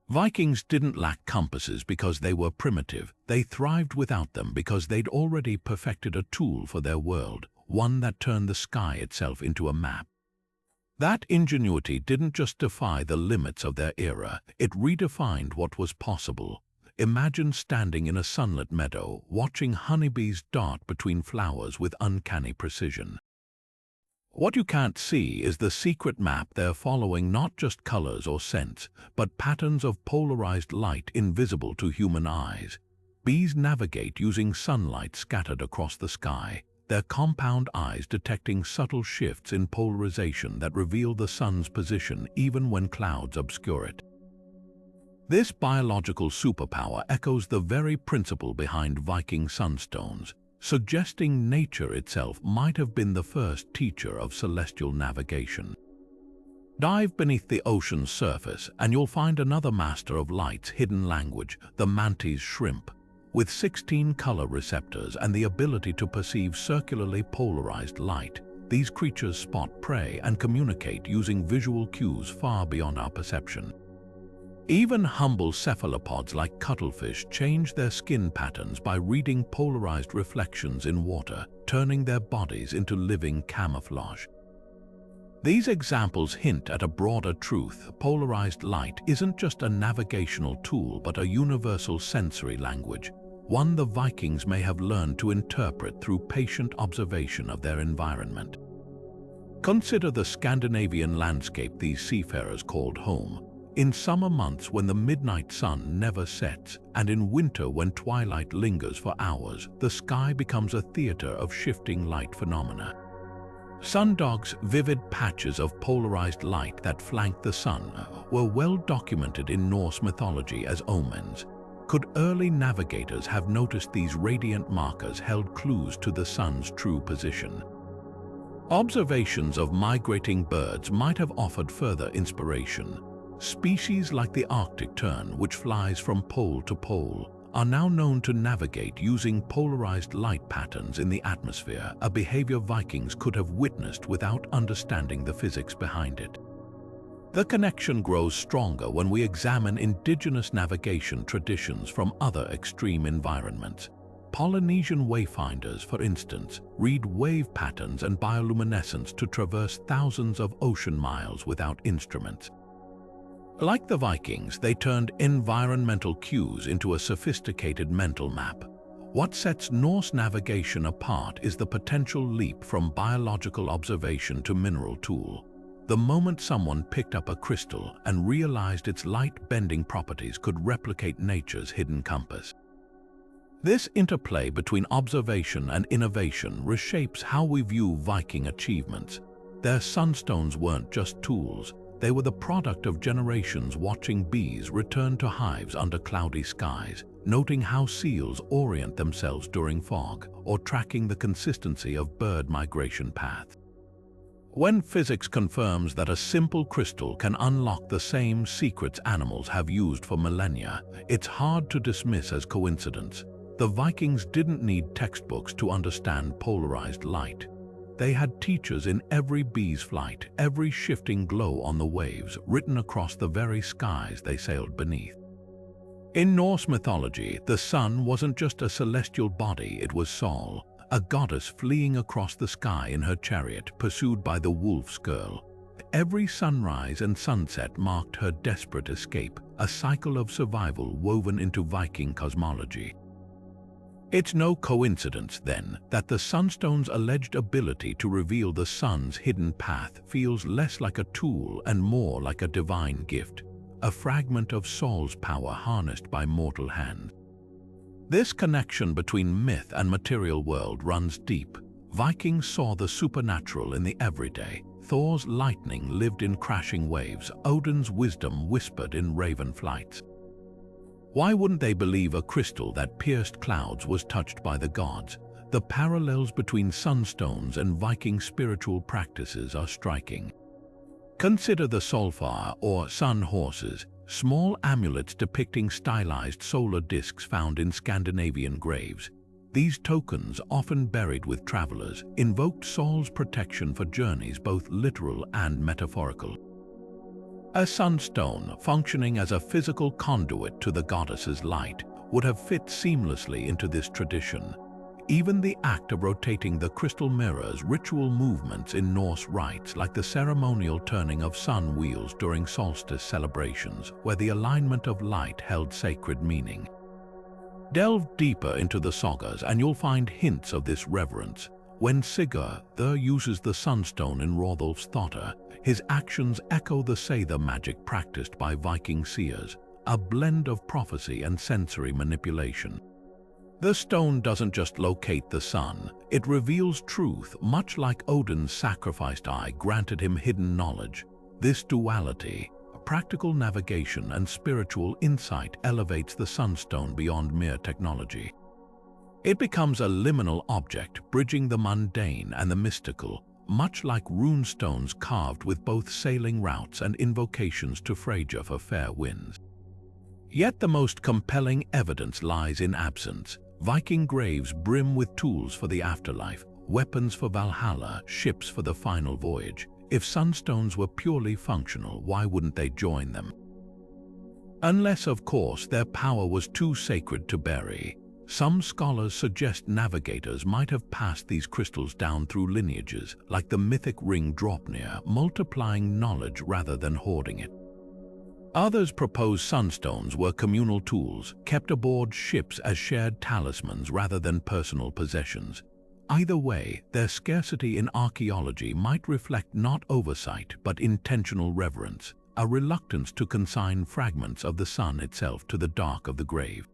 Vikings didn't lack compasses because they were primitive. They thrived without them because they'd already perfected a tool for their world, one that turned the sky itself into a map. That ingenuity didn't just defy the limits of their era, it redefined what was possible. Imagine standing in a sunlit meadow, watching honeybees dart between flowers with uncanny precision. What you can't see is the secret map they're following, not just colors or scents, but patterns of polarized light invisible to human eyes. Bees navigate using sunlight scattered across the sky, their compound eyes detecting subtle shifts in polarization that reveal the sun's position even when clouds obscure it. This biological superpower echoes the very principle behind Viking Sunstones, suggesting nature itself might have been the first teacher of celestial navigation. Dive beneath the ocean's surface and you'll find another master of light's hidden language, the mantis shrimp. With 16 color receptors and the ability to perceive circularly polarized light, these creatures spot prey and communicate using visual cues far beyond our perception. Even humble cephalopods like cuttlefish change their skin patterns by reading polarized reflections in water, turning their bodies into living camouflage. These examples hint at a broader truth. Polarized light isn't just a navigational tool but a universal sensory language, one the Vikings may have learned to interpret through patient observation of their environment. Consider the Scandinavian landscape these seafarers called home. In summer months when the midnight sun never sets, and in winter when twilight lingers for hours, the sky becomes a theater of shifting light phenomena. Sundogs, vivid patches of polarized light that flank the sun, were well documented in Norse mythology as omens. Could early navigators have noticed these radiant markers held clues to the sun's true position? Observations of migrating birds might have offered further inspiration. Species like the Arctic tern, which flies from pole to pole, are now known to navigate using polarized light patterns in the atmosphere, a behavior Vikings could have witnessed without understanding the physics behind it. The connection grows stronger when we examine indigenous navigation traditions from other extreme environments. Polynesian wayfinders, for instance, read wave patterns and bioluminescence to traverse thousands of ocean miles without instruments. Like the Vikings, they turned environmental cues into a sophisticated mental map. What sets Norse navigation apart is the potential leap from biological observation to mineral tool. The moment someone picked up a crystal and realized its light-bending properties could replicate nature's hidden compass. This interplay between observation and innovation reshapes how we view Viking achievements. Their sunstones weren't just tools. They were the product of generations watching bees return to hives under cloudy skies, noting how seals orient themselves during fog, or tracking the consistency of bird migration paths. When physics confirms that a simple crystal can unlock the same secrets animals have used for millennia, it's hard to dismiss as coincidence. The Vikings didn't need textbooks to understand polarized light. They had teachers in every bee's flight, every shifting glow on the waves, written across the very skies they sailed beneath. In Norse mythology, the sun wasn't just a celestial body, it was Sol, a goddess fleeing across the sky in her chariot, pursued by the Rauðúlfs girl. Every sunrise and sunset marked her desperate escape, a cycle of survival woven into Viking cosmology. It's no coincidence, then, that the Sunstone's alleged ability to reveal the sun's hidden path feels less like a tool and more like a divine gift, a fragment of Sol's power harnessed by mortal hands. This connection between myth and material world runs deep. Vikings saw the supernatural in the everyday. Thor's lightning lived in crashing waves. Odin's wisdom whispered in raven flights. Why wouldn't they believe a crystal that pierced clouds was touched by the gods? The parallels between sunstones and Viking spiritual practices are striking. Consider the solfar, or sun horses, small amulets depicting stylized solar discs found in Scandinavian graves. These tokens, often buried with travelers, invoked Sol's protection for journeys both literal and metaphorical. A sunstone, functioning as a physical conduit to the goddess's light, would have fit seamlessly into this tradition. Even the act of rotating the crystal mirrors ritual movements in Norse rites, like the ceremonial turning of sun wheels during solstice celebrations, where the alignment of light held sacred meaning. Delve deeper into the sagas and you'll find hints of this reverence. When Sigurd uses the sunstone in Rauðúlfs þáttr, his actions echo the saga magic practiced by Viking seers, a blend of prophecy and sensory manipulation. The stone doesn't just locate the sun, it reveals truth, much like Odin's sacrificed eye granted him hidden knowledge. This duality, practical navigation and spiritual insight, elevates the sunstone beyond mere technology. It becomes a liminal object, bridging the mundane and the mystical, much like rune stones carved with both sailing routes and invocations to Freyja for fair winds. Yet the most compelling evidence lies in absence. Viking graves brim with tools for the afterlife, weapons for Valhalla, ships for the final voyage. If sunstones were purely functional, why wouldn't they join them? Unless, of course, their power was too sacred to bury. Some scholars suggest navigators might have passed these crystals down through lineages, like the mythic ring Draupnir, multiplying knowledge rather than hoarding it. Others propose sunstones were communal tools, kept aboard ships as shared talismans rather than personal possessions. Either way, their scarcity in archaeology might reflect not oversight but intentional reverence, a reluctance to consign fragments of the sun itself to the dark of the grave.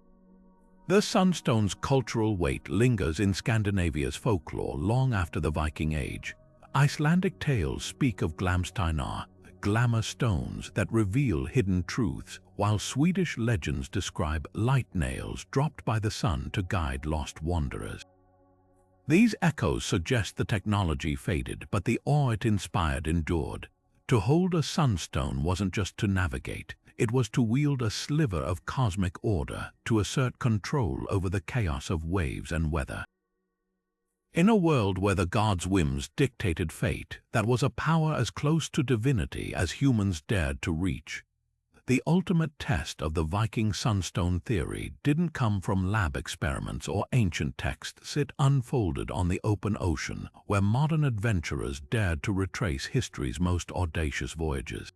The sunstone's cultural weight lingers in Scandinavia's folklore long after the Viking Age. Icelandic tales speak of glamsteinar, glamour stones that reveal hidden truths, while Swedish legends describe light nails dropped by the sun to guide lost wanderers. These echoes suggest the technology faded, but the awe it inspired endured. To hold a sunstone wasn't just to navigate, it was to wield a sliver of cosmic order, to assert control over the chaos of waves and weather. In a world where the gods' whims dictated fate, that was a power as close to divinity as humans dared to reach. The ultimate test of the Viking sunstone theory didn't come from lab experiments or ancient texts. It unfolded on the open ocean, where modern adventurers dared to retrace history's most audacious voyages.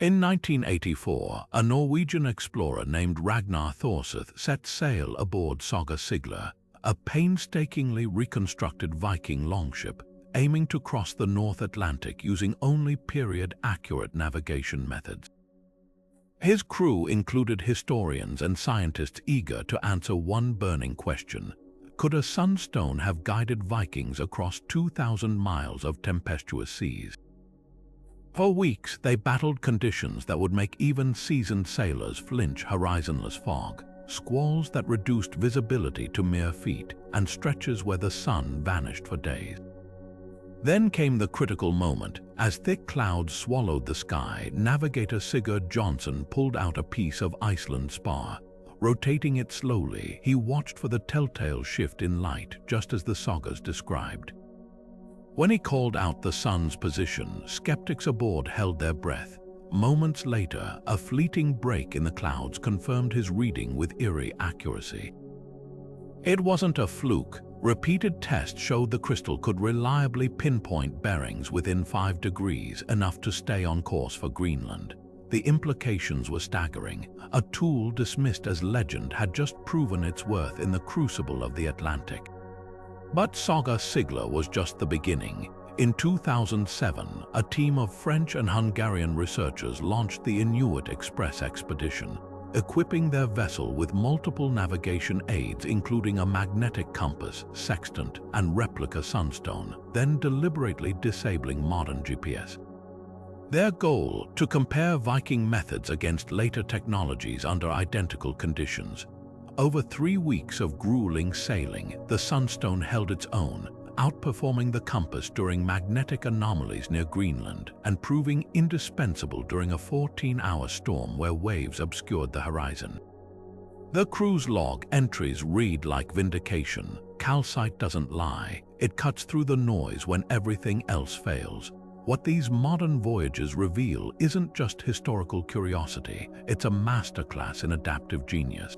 In 1984, a Norwegian explorer named Ragnar Thorseth set sail aboard Saga Sigla, a painstakingly reconstructed Viking longship, aiming to cross the North Atlantic using only period-accurate navigation methods. His crew included historians and scientists eager to answer one burning question: could a sunstone have guided Vikings across 2,000 miles of tempestuous seas? For weeks, they battled conditions that would make even seasoned sailors flinch: horizonless fog, squalls that reduced visibility to mere feet, and stretches where the sun vanished for days. Then came the critical moment. As thick clouds swallowed the sky, navigator Sigurd Jonsson pulled out a piece of Iceland Spar. Rotating it slowly, he watched for the telltale shift in light, just as the sagas described. When he called out the sun's position, skeptics aboard held their breath. Moments later, a fleeting break in the clouds confirmed his reading with eerie accuracy. It wasn't a fluke. Repeated tests showed the crystal could reliably pinpoint bearings within 5 degrees, enough to stay on course for Greenland. the implications were staggering. A tool dismissed as legend had just proven its worth in the crucible of the Atlantic. But Saga Sigla was just the beginning. In 2007, a team of French and Hungarian researchers launched the Inuit Express expedition, equipping their vessel with multiple navigation aids including a magnetic compass, sextant, and replica sunstone, then deliberately disabling modern GPS. Their goal: to compare Viking methods against later technologies under identical conditions. Over 3 weeks of grueling sailing, the sunstone held its own, outperforming the compass during magnetic anomalies near Greenland and proving indispensable during a 14-hour storm where waves obscured the horizon. The crew's log entries read like vindication. Calcite doesn't lie. It cuts through the noise when everything else fails. What these modern voyages reveal isn't just historical curiosity, it's a masterclass in adaptive genius.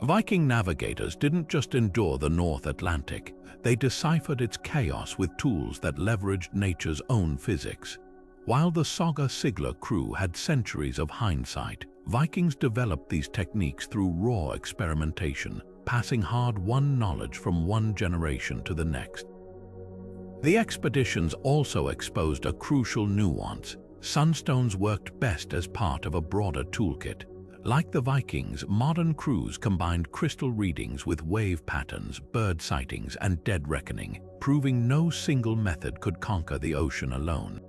Viking navigators didn't just endure the North Atlantic, they deciphered its chaos with tools that leveraged nature's own physics. While the Saga Sigla crew had centuries of hindsight, Vikings developed these techniques through raw experimentation, passing hard-won knowledge from one generation to the next. The expeditions also exposed a crucial nuance. Sunstones worked best as part of a broader toolkit. Like the Vikings, modern crews combined crystal readings with wave patterns, bird sightings, and dead reckoning, proving no single method could conquer the ocean alone.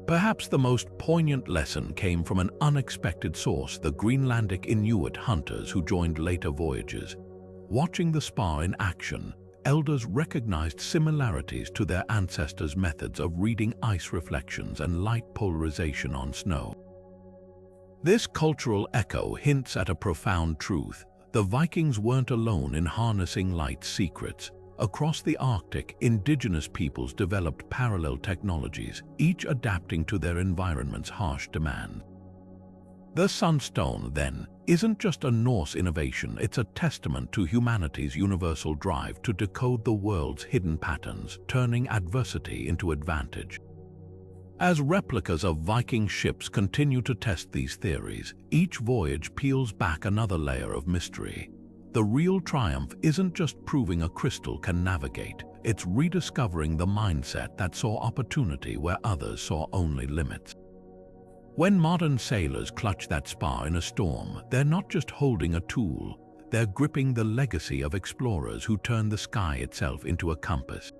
Perhaps the most poignant lesson came from an unexpected source: the Greenlandic Inuit hunters who joined later voyages. Watching the Spar in action, elders recognized similarities to their ancestors' methods of reading ice reflections and light polarization on snow. This cultural echo hints at a profound truth. The Vikings weren't alone in harnessing light's secrets. Across the Arctic, indigenous peoples developed parallel technologies, each adapting to their environment's harsh demands. The sunstone, then, isn't just a Norse innovation, it's a testament to humanity's universal drive to decode the world's hidden patterns, turning adversity into advantage. As replicas of Viking ships continue to test these theories, each voyage peels back another layer of mystery. The real triumph isn't just proving a crystal can navigate, it's rediscovering the mindset that saw opportunity where others saw only limits. When modern sailors clutch that spar in a storm, they're not just holding a tool, they're gripping the legacy of explorers who turned the sky itself into a compass.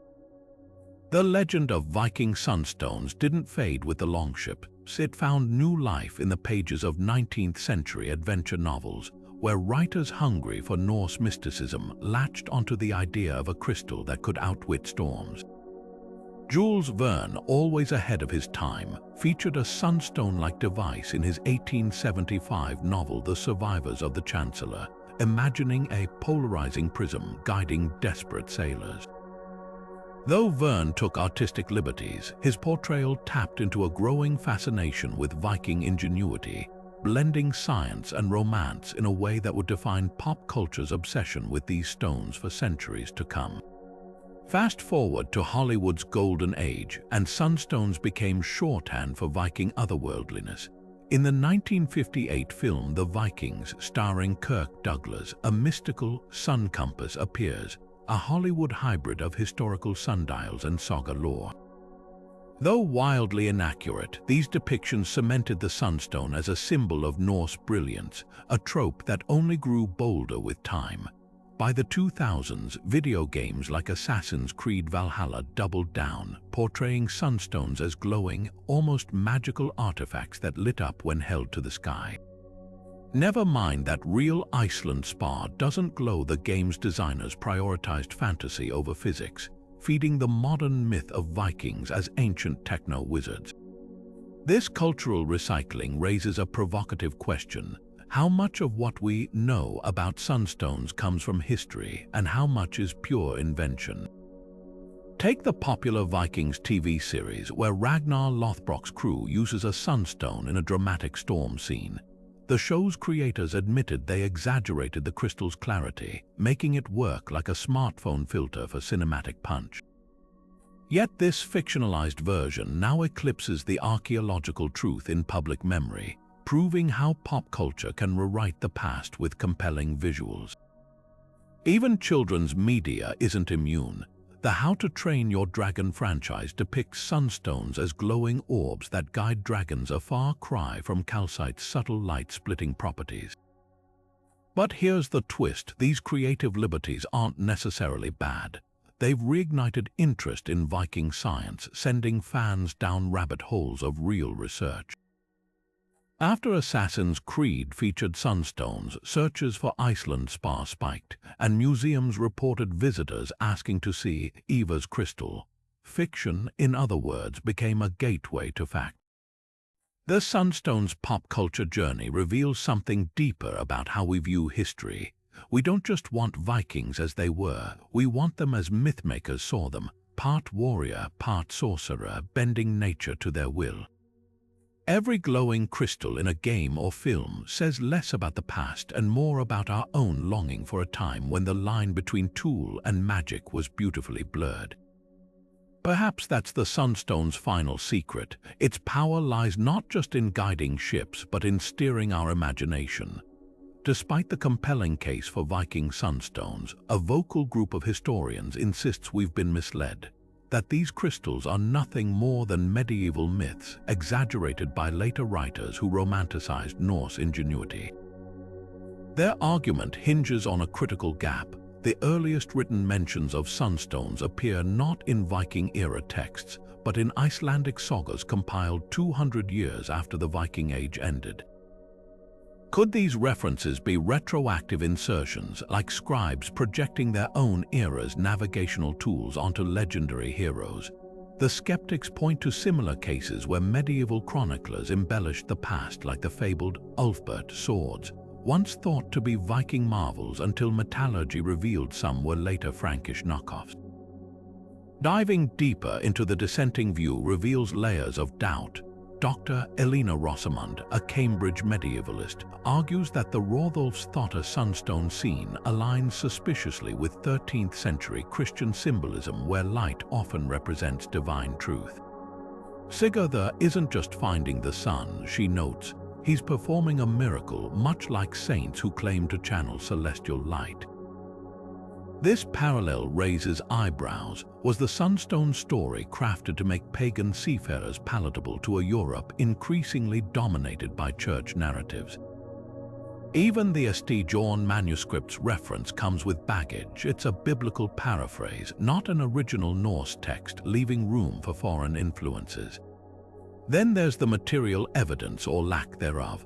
The legend of Viking Sunstones didn't fade with the longship. It found new life in the pages of 19th-century adventure novels, where writers hungry for Norse mysticism latched onto the idea of a crystal that could outwit storms. Jules Verne, always ahead of his time, featured a sunstone-like device in his 1875 novel The Survivors of the Chancellor, imagining a polarizing prism guiding desperate sailors. Though Verne took artistic liberties, his portrayal tapped into a growing fascination with Viking ingenuity, blending science and romance in a way that would define pop culture's obsession with these stones for centuries to come. Fast forward to Hollywood's golden age, and sunstones became shorthand for Viking otherworldliness. In the 1958 film The Vikings, starring Kirk Douglas, a mystical sun compass appears, a Hollywood hybrid of historical sundials and saga lore. Though wildly inaccurate, these depictions cemented the sunstone as a symbol of Norse brilliance, a trope that only grew bolder with time. By the 2000s, video games like Assassin's Creed Valhalla doubled down, portraying sunstones as glowing, almost magical artifacts that lit up when held to the sky. Never mind that real Iceland Spar doesn't glow. The game's designers prioritized fantasy over physics, feeding the modern myth of Vikings as ancient techno-wizards. This cultural recycling raises a provocative question. How much of what we know about sunstones comes from history, and how much is pure invention? Take the popular Vikings TV series, where Ragnar Lothbrok's crew uses a sunstone in a dramatic storm scene. The show's creators admitted they exaggerated the crystal's clarity, making it work like a smartphone filter for cinematic punch. Yet this fictionalized version now eclipses the archaeological truth in public memory, proving how pop culture can rewrite the past with compelling visuals. Even children's media isn't immune. The How to Train Your Dragon franchise depicts sunstones as glowing orbs that guide dragons, a far cry from calcite's subtle light-splitting properties. But here's the twist: these creative liberties aren't necessarily bad. They've reignited interest in Viking science, sending fans down rabbit holes of real research. After Assassin's Creed featured sunstones, searches for Iceland Spar spiked, and museums reported visitors asking to see Eva's crystal. Fiction, in other words, became a gateway to fact. The Sunstones' pop culture journey reveals something deeper about how we view history. We don't just want Vikings as they were, we want them as mythmakers saw them, part warrior, part sorcerer, bending nature to their will. Every glowing crystal in a game or film says less about the past and more about our own longing for a time when the line between tool and magic was beautifully blurred. Perhaps that's the Sunstone's final secret. Its power lies not just in guiding ships, but in steering our imagination. Despite the compelling case for Viking Sunstones, a vocal group of historians insists we've been misled, that these crystals are nothing more than medieval myths exaggerated by later writers who romanticized Norse ingenuity. Their argument hinges on a critical gap. The earliest written mentions of sunstones appear not in Viking-era texts, but in Icelandic sagas compiled 200 years after the Viking Age ended. Could these references be retroactive insertions, like scribes projecting their own era's navigational tools onto legendary heroes? The skeptics point to similar cases where medieval chroniclers embellished the past, like the fabled Ulfbert swords, once thought to be Viking marvels until metallurgy revealed some were later Frankish knockoffs. Diving deeper into the dissenting view reveals layers of doubt. Dr. Elina Rosamund, a Cambridge medievalist, argues that the Rauðúlfs þáttr sunstone scene aligns suspiciously with 13th century Christian symbolism where light often represents divine truth. Sigurður isn't just finding the sun, she notes, he's performing a miracle much like saints who claim to channel celestial light. This parallel raises eyebrows. Was the sunstone story crafted to make pagan seafarers palatable to a Europe increasingly dominated by church narratives? Even the St. John manuscript's reference comes with baggage. It's a biblical paraphrase, not an original Norse text, leaving room for foreign influences. Then there's the material evidence or lack thereof.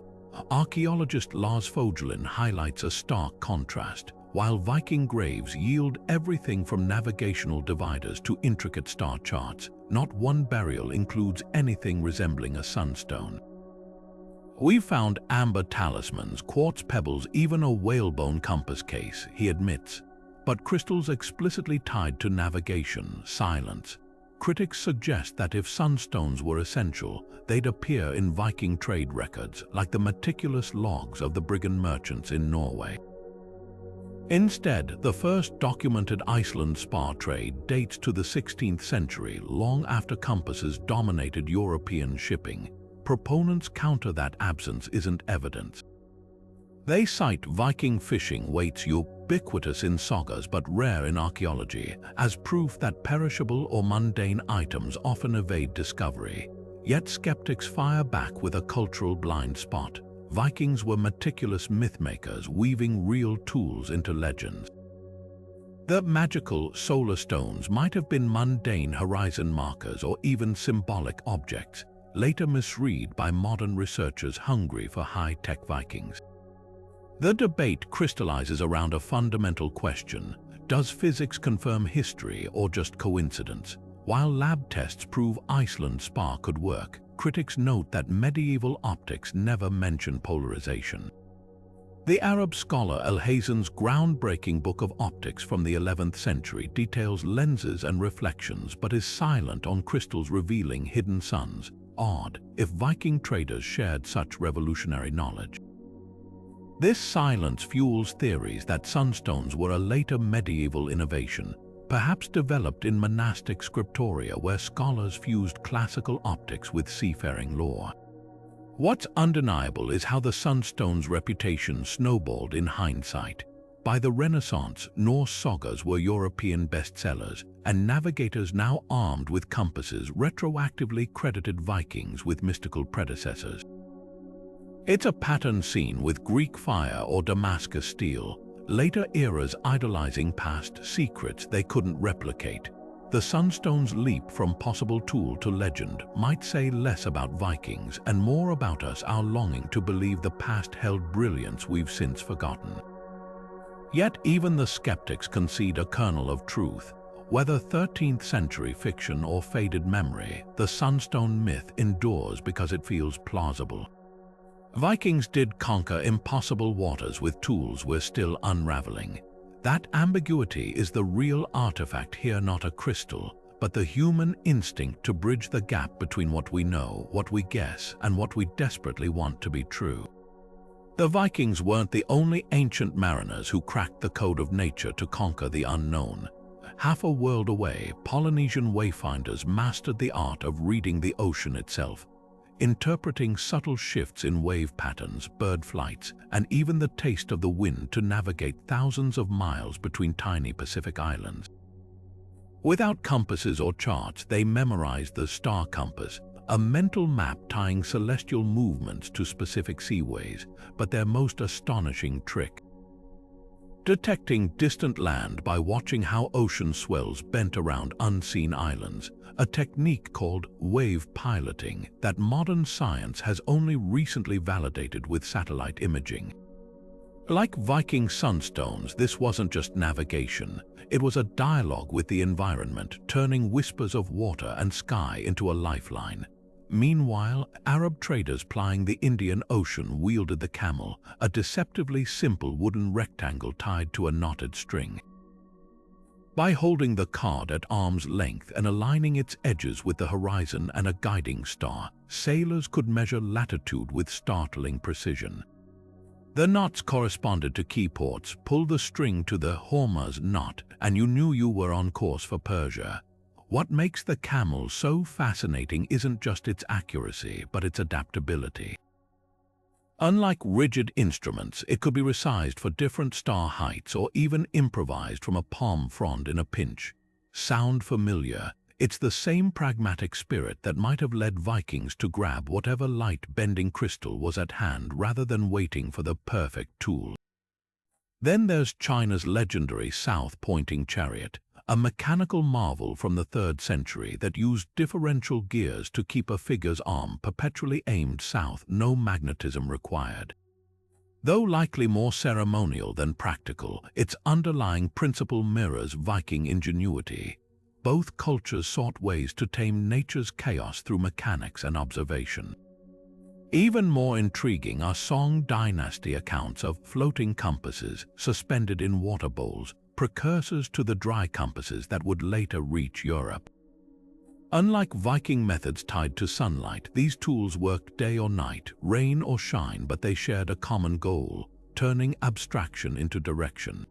Archaeologist Lars Fogelin highlights a stark contrast. While Viking graves yield everything from navigational dividers to intricate star charts, not one burial includes anything resembling a sunstone. We've found amber talismans, quartz pebbles, even a whalebone compass case, he admits, but crystals explicitly tied to navigation, silence. Critics suggest that if sunstones were essential, they'd appear in Viking trade records, like the meticulous logs of the brigand merchants in Norway. Instead, the first documented Iceland Spar trade dates to the 16th century, long after compasses dominated European shipping. Proponents counter that absence isn't evidence. They cite Viking fishing weights, ubiquitous in sagas but rare in archaeology, as proof that perishable or mundane items often evade discovery. Yet skeptics fire back with a cultural blind spot. Vikings were meticulous mythmakers, weaving real tools into legends. The magical solar stones might have been mundane horizon markers or even symbolic objects, later misread by modern researchers hungry for high-tech Vikings. The debate crystallizes around a fundamental question: does physics confirm history or just coincidence? While lab tests prove Iceland Spar could work, critics note that medieval optics never mention polarization. The Arab scholar Alhazen's groundbreaking book of optics from the 11th century details lenses and reflections but is silent on crystals revealing hidden suns. Odd, if Viking traders shared such revolutionary knowledge. This silence fuels theories that sunstones were a later medieval innovation. perhaps developed in monastic scriptoria where scholars fused classical optics with seafaring lore. What's undeniable is how the Sunstones' reputation snowballed in hindsight. By the Renaissance, Norse sagas were European bestsellers, and navigators now armed with compasses retroactively credited Vikings with mystical predecessors. It's a pattern seen with Greek fire or Damascus steel, later eras idolizing past secrets they couldn't replicate. The Sunstones' leap from possible tool to legend might say less about Vikings and more about us, our longing to believe the past held brilliance we've since forgotten. Yet even the skeptics concede a kernel of truth. Whether 13th century fiction or faded memory, the Sunstone myth endures because it feels plausible. Vikings did conquer impossible waters with tools we're still unraveling. That ambiguity is the real artifact here, not a crystal, but the human instinct to bridge the gap between what we know, what we guess, and what we desperately want to be true. The Vikings weren't the only ancient mariners who cracked the code of nature to conquer the unknown. Half a world away, Polynesian wayfinders mastered the art of reading the ocean itself, interpreting subtle shifts in wave patterns, bird flights, and even the taste of the wind to navigate thousands of miles between tiny Pacific islands. Without compasses or charts, they memorized the star compass, a mental map tying celestial movements to specific seaways, but their most astonishing trick: detecting distant land by watching how ocean swells bent around unseen islands, a technique called wave piloting that modern science has only recently validated with satellite imaging. Like Viking Sunstones, this wasn't just navigation. It was a dialogue with the environment, turning whispers of water and sky into a lifeline. Meanwhile, Arab traders plying the Indian Ocean wielded the camel, a deceptively simple wooden rectangle tied to a knotted string. By holding the card at arm's length and aligning its edges with the horizon and a guiding star, sailors could measure latitude with startling precision. The knots corresponded to key ports. Pull the string to the Hormuz knot, and you knew you were on course for Persia. What makes the camel so fascinating isn't just its accuracy, but its adaptability. Unlike rigid instruments, it could be resized for different star heights or even improvised from a palm frond in a pinch. Sound familiar? It's the same pragmatic spirit that might have led Vikings to grab whatever light-bending crystal was at hand rather than waiting for the perfect tool. Then there's China's legendary south-pointing chariot, a mechanical marvel from the 3rd century that used differential gears to keep a figure's arm perpetually aimed south, no magnetism required. Though likely more ceremonial than practical, its underlying principle mirrors Viking ingenuity. Both cultures sought ways to tame nature's chaos through mechanics and observation. Even more intriguing are Song dynasty accounts of floating compasses suspended in water bowls, precursors to the dry compasses that would later reach Europe. Unlike Viking methods tied to sunlight, these tools worked day or night, rain or shine, but they shared a common goal: turning abstraction into direction.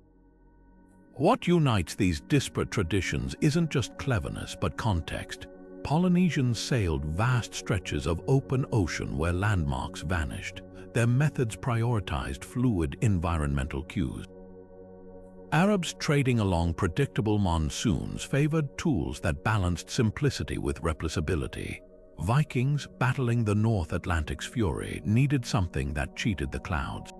What unites these disparate traditions isn't just cleverness, but context. Polynesians sailed vast stretches of open ocean where landmarks vanished. Their methods prioritized fluid environmental cues. Arabs trading along predictable monsoons favored tools that balanced simplicity with replaceability. Vikings, battling the North Atlantic's fury, needed something that cheated the clouds.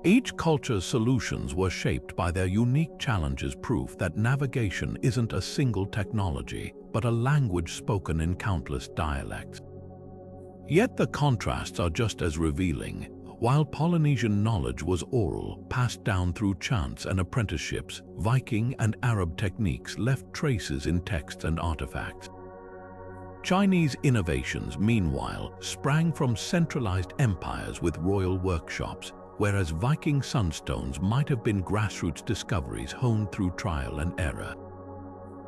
Each culture's solutions were shaped by their unique challenges, proof that navigation isn't a single technology, but a language spoken in countless dialects. Yet the contrasts are just as revealing. While Polynesian knowledge was oral, passed down through chants and apprenticeships, Viking and Arab techniques left traces in texts and artifacts. Chinese innovations, meanwhile, sprang from centralized empires with royal workshops, whereas Viking Sunstones might have been grassroots discoveries honed through trial and error.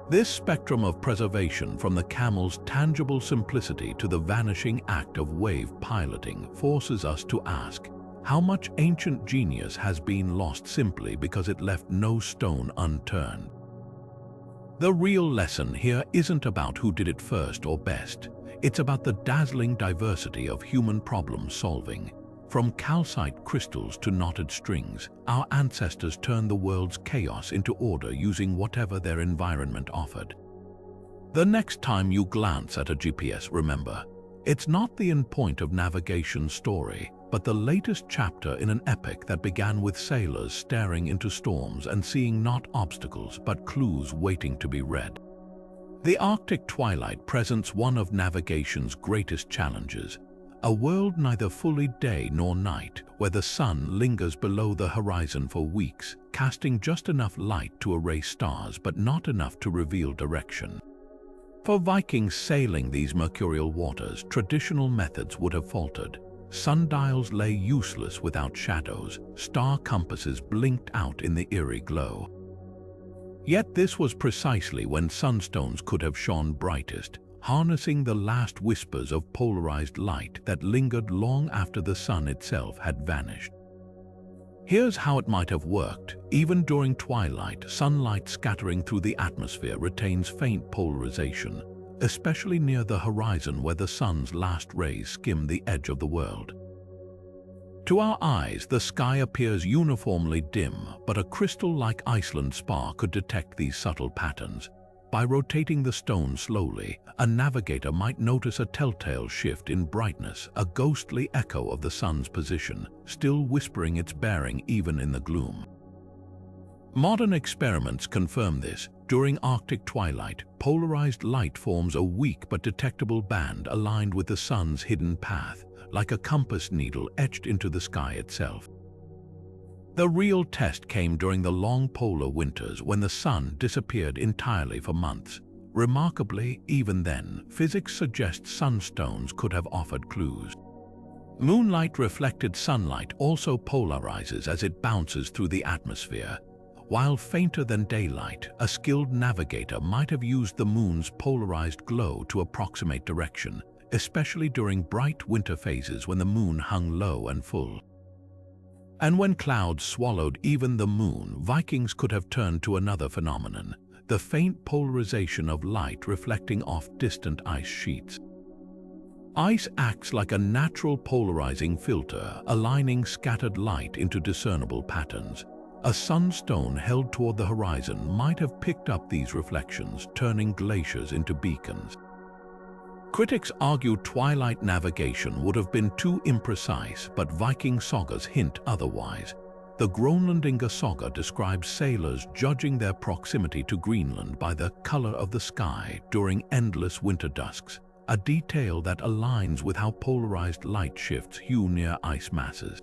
This spectrum of preservation, from the camel's tangible simplicity to the vanishing act of wave piloting, forces us to ask, how much ancient genius has been lost simply because it left no stone unturned? The real lesson here isn't about who did it first or best. It's about the dazzling diversity of human problem solving. From calcite crystals to knotted strings, our ancestors turned the world's chaos into order using whatever their environment offered. The next time you glance at a GPS, remember, it's not the end point of navigation's story, but the latest chapter in an epic that began with sailors staring into storms and seeing not obstacles but clues waiting to be read. The Arctic twilight presents one of navigation's greatest challenges, a world neither fully day nor night, where the sun lingers below the horizon for weeks, casting just enough light to erase stars but not enough to reveal direction. For Vikings sailing these mercurial waters, traditional methods would have faltered. Sundials lay useless without shadows, star compasses blinked out in the eerie glow. Yet this was precisely when sunstones could have shone brightest, harnessing the last whispers of polarized light that lingered long after the sun itself had vanished. Here's how it might have worked. Even during twilight, sunlight scattering through the atmosphere retains faint polarization, especially near the horizon where the sun's last rays skim the edge of the world. To our eyes, the sky appears uniformly dim, but a crystal like Iceland's Spar could detect these subtle patterns. By rotating the stone slowly, a navigator might notice a telltale shift in brightness, a ghostly echo of the sun's position, still whispering its bearing even in the gloom. Modern experiments confirm this. During Arctic twilight, polarized light forms a weak but detectable band aligned with the sun's hidden path, like a compass needle etched into the sky itself. The real test came during the long polar winters when the sun disappeared entirely for months. Remarkably, even then, physics suggests sunstones could have offered clues. Moonlight-reflected sunlight also polarizes as it bounces through the atmosphere. While fainter than daylight, a skilled navigator might have used the moon's polarized glow to approximate direction, especially during bright winter phases when the moon hung low and full. And when clouds swallowed even the moon, Vikings could have turned to another phenomenon, the faint polarization of light reflecting off distant ice sheets. Ice acts like a natural polarizing filter, aligning scattered light into discernible patterns. A sunstone held toward the horizon might have picked up these reflections, turning glaciers into beacons. Critics argue twilight navigation would have been too imprecise, but Viking sagas hint otherwise. The Grönlandinga saga describes sailors judging their proximity to Greenland by the color of the sky during endless winter dusks, a detail that aligns with how polarized light shifts hue near ice masses.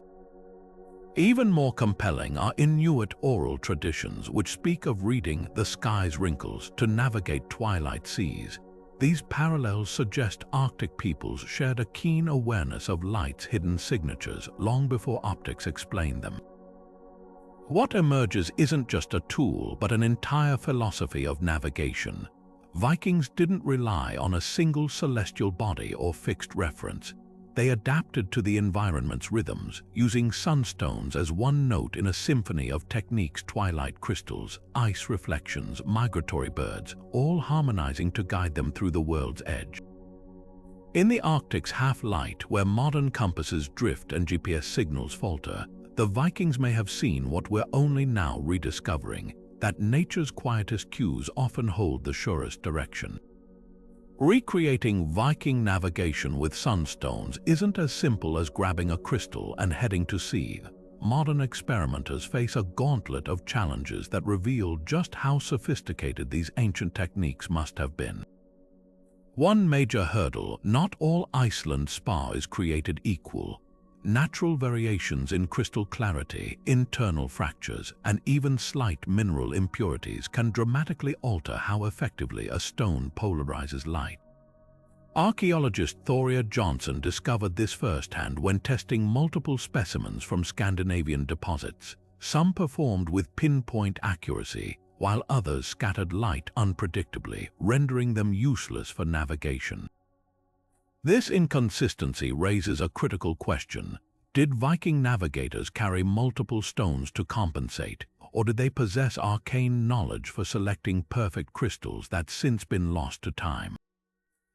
Even more compelling are Inuit oral traditions which speak of reading the sky's wrinkles to navigate twilight seas. These parallels suggest Arctic peoples shared a keen awareness of light's hidden signatures long before optics explained them. What emerges isn't just a tool, but an entire philosophy of navigation. Vikings didn't rely on a single celestial body or fixed reference. They adapted to the environment's rhythms, using sunstones as one note in a symphony of techniques: twilight crystals, ice reflections, migratory birds, all harmonizing to guide them through the world's edge. In the Arctic's half-light, where modern compasses drift and GPS signals falter, the Vikings may have seen what we're only now rediscovering, that nature's quietest cues often hold the surest direction. Recreating Viking navigation with sunstones isn't as simple as grabbing a crystal and heading to sea. Modern experimenters face a gauntlet of challenges that reveal just how sophisticated these ancient techniques must have been. One major hurdle: not all Iceland's Spar is created equal. Natural variations in crystal clarity, internal fractures, and even slight mineral impurities can dramatically alter how effectively a stone polarizes light. Archaeologist Þórir Johnson discovered this firsthand when testing multiple specimens from Scandinavian deposits. Some performed with pinpoint accuracy, while others scattered light unpredictably, rendering them useless for navigation. This inconsistency raises a critical question. Did Viking navigators carry multiple stones to compensate, or did they possess arcane knowledge for selecting perfect crystals that's since been lost to time?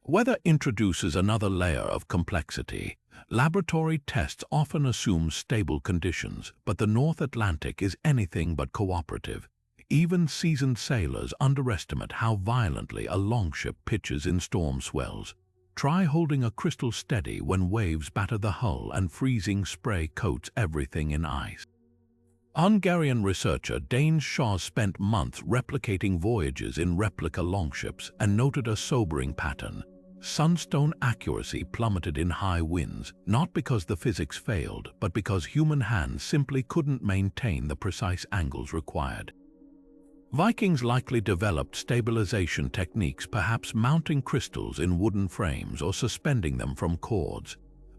Weather introduces another layer of complexity. Laboratory tests often assume stable conditions, but the North Atlantic is anything but cooperative. Even seasoned sailors underestimate how violently a longship pitches in storm swells. Try holding a crystal steady when waves batter the hull and freezing spray coats everything in ice. Hungarian researcher Dane Shaw spent months replicating voyages in replica longships and noted a sobering pattern. Sunstone accuracy plummeted in high winds, not because the physics failed, but because human hands simply couldn't maintain the precise angles required. Vikings likely developed stabilization techniques, perhaps mounting crystals in wooden frames or suspending them from cords.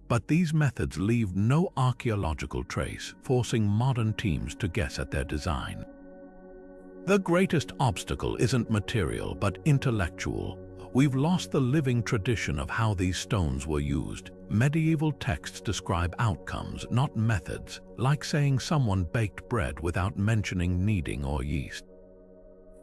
But these methods leave no archaeological trace, forcing modern teams to guess at their design. The greatest obstacle isn't material but intellectual. We've lost the living tradition of how these stones were used. Medieval texts describe outcomes, not methods, like saying someone baked bread without mentioning kneading or yeast.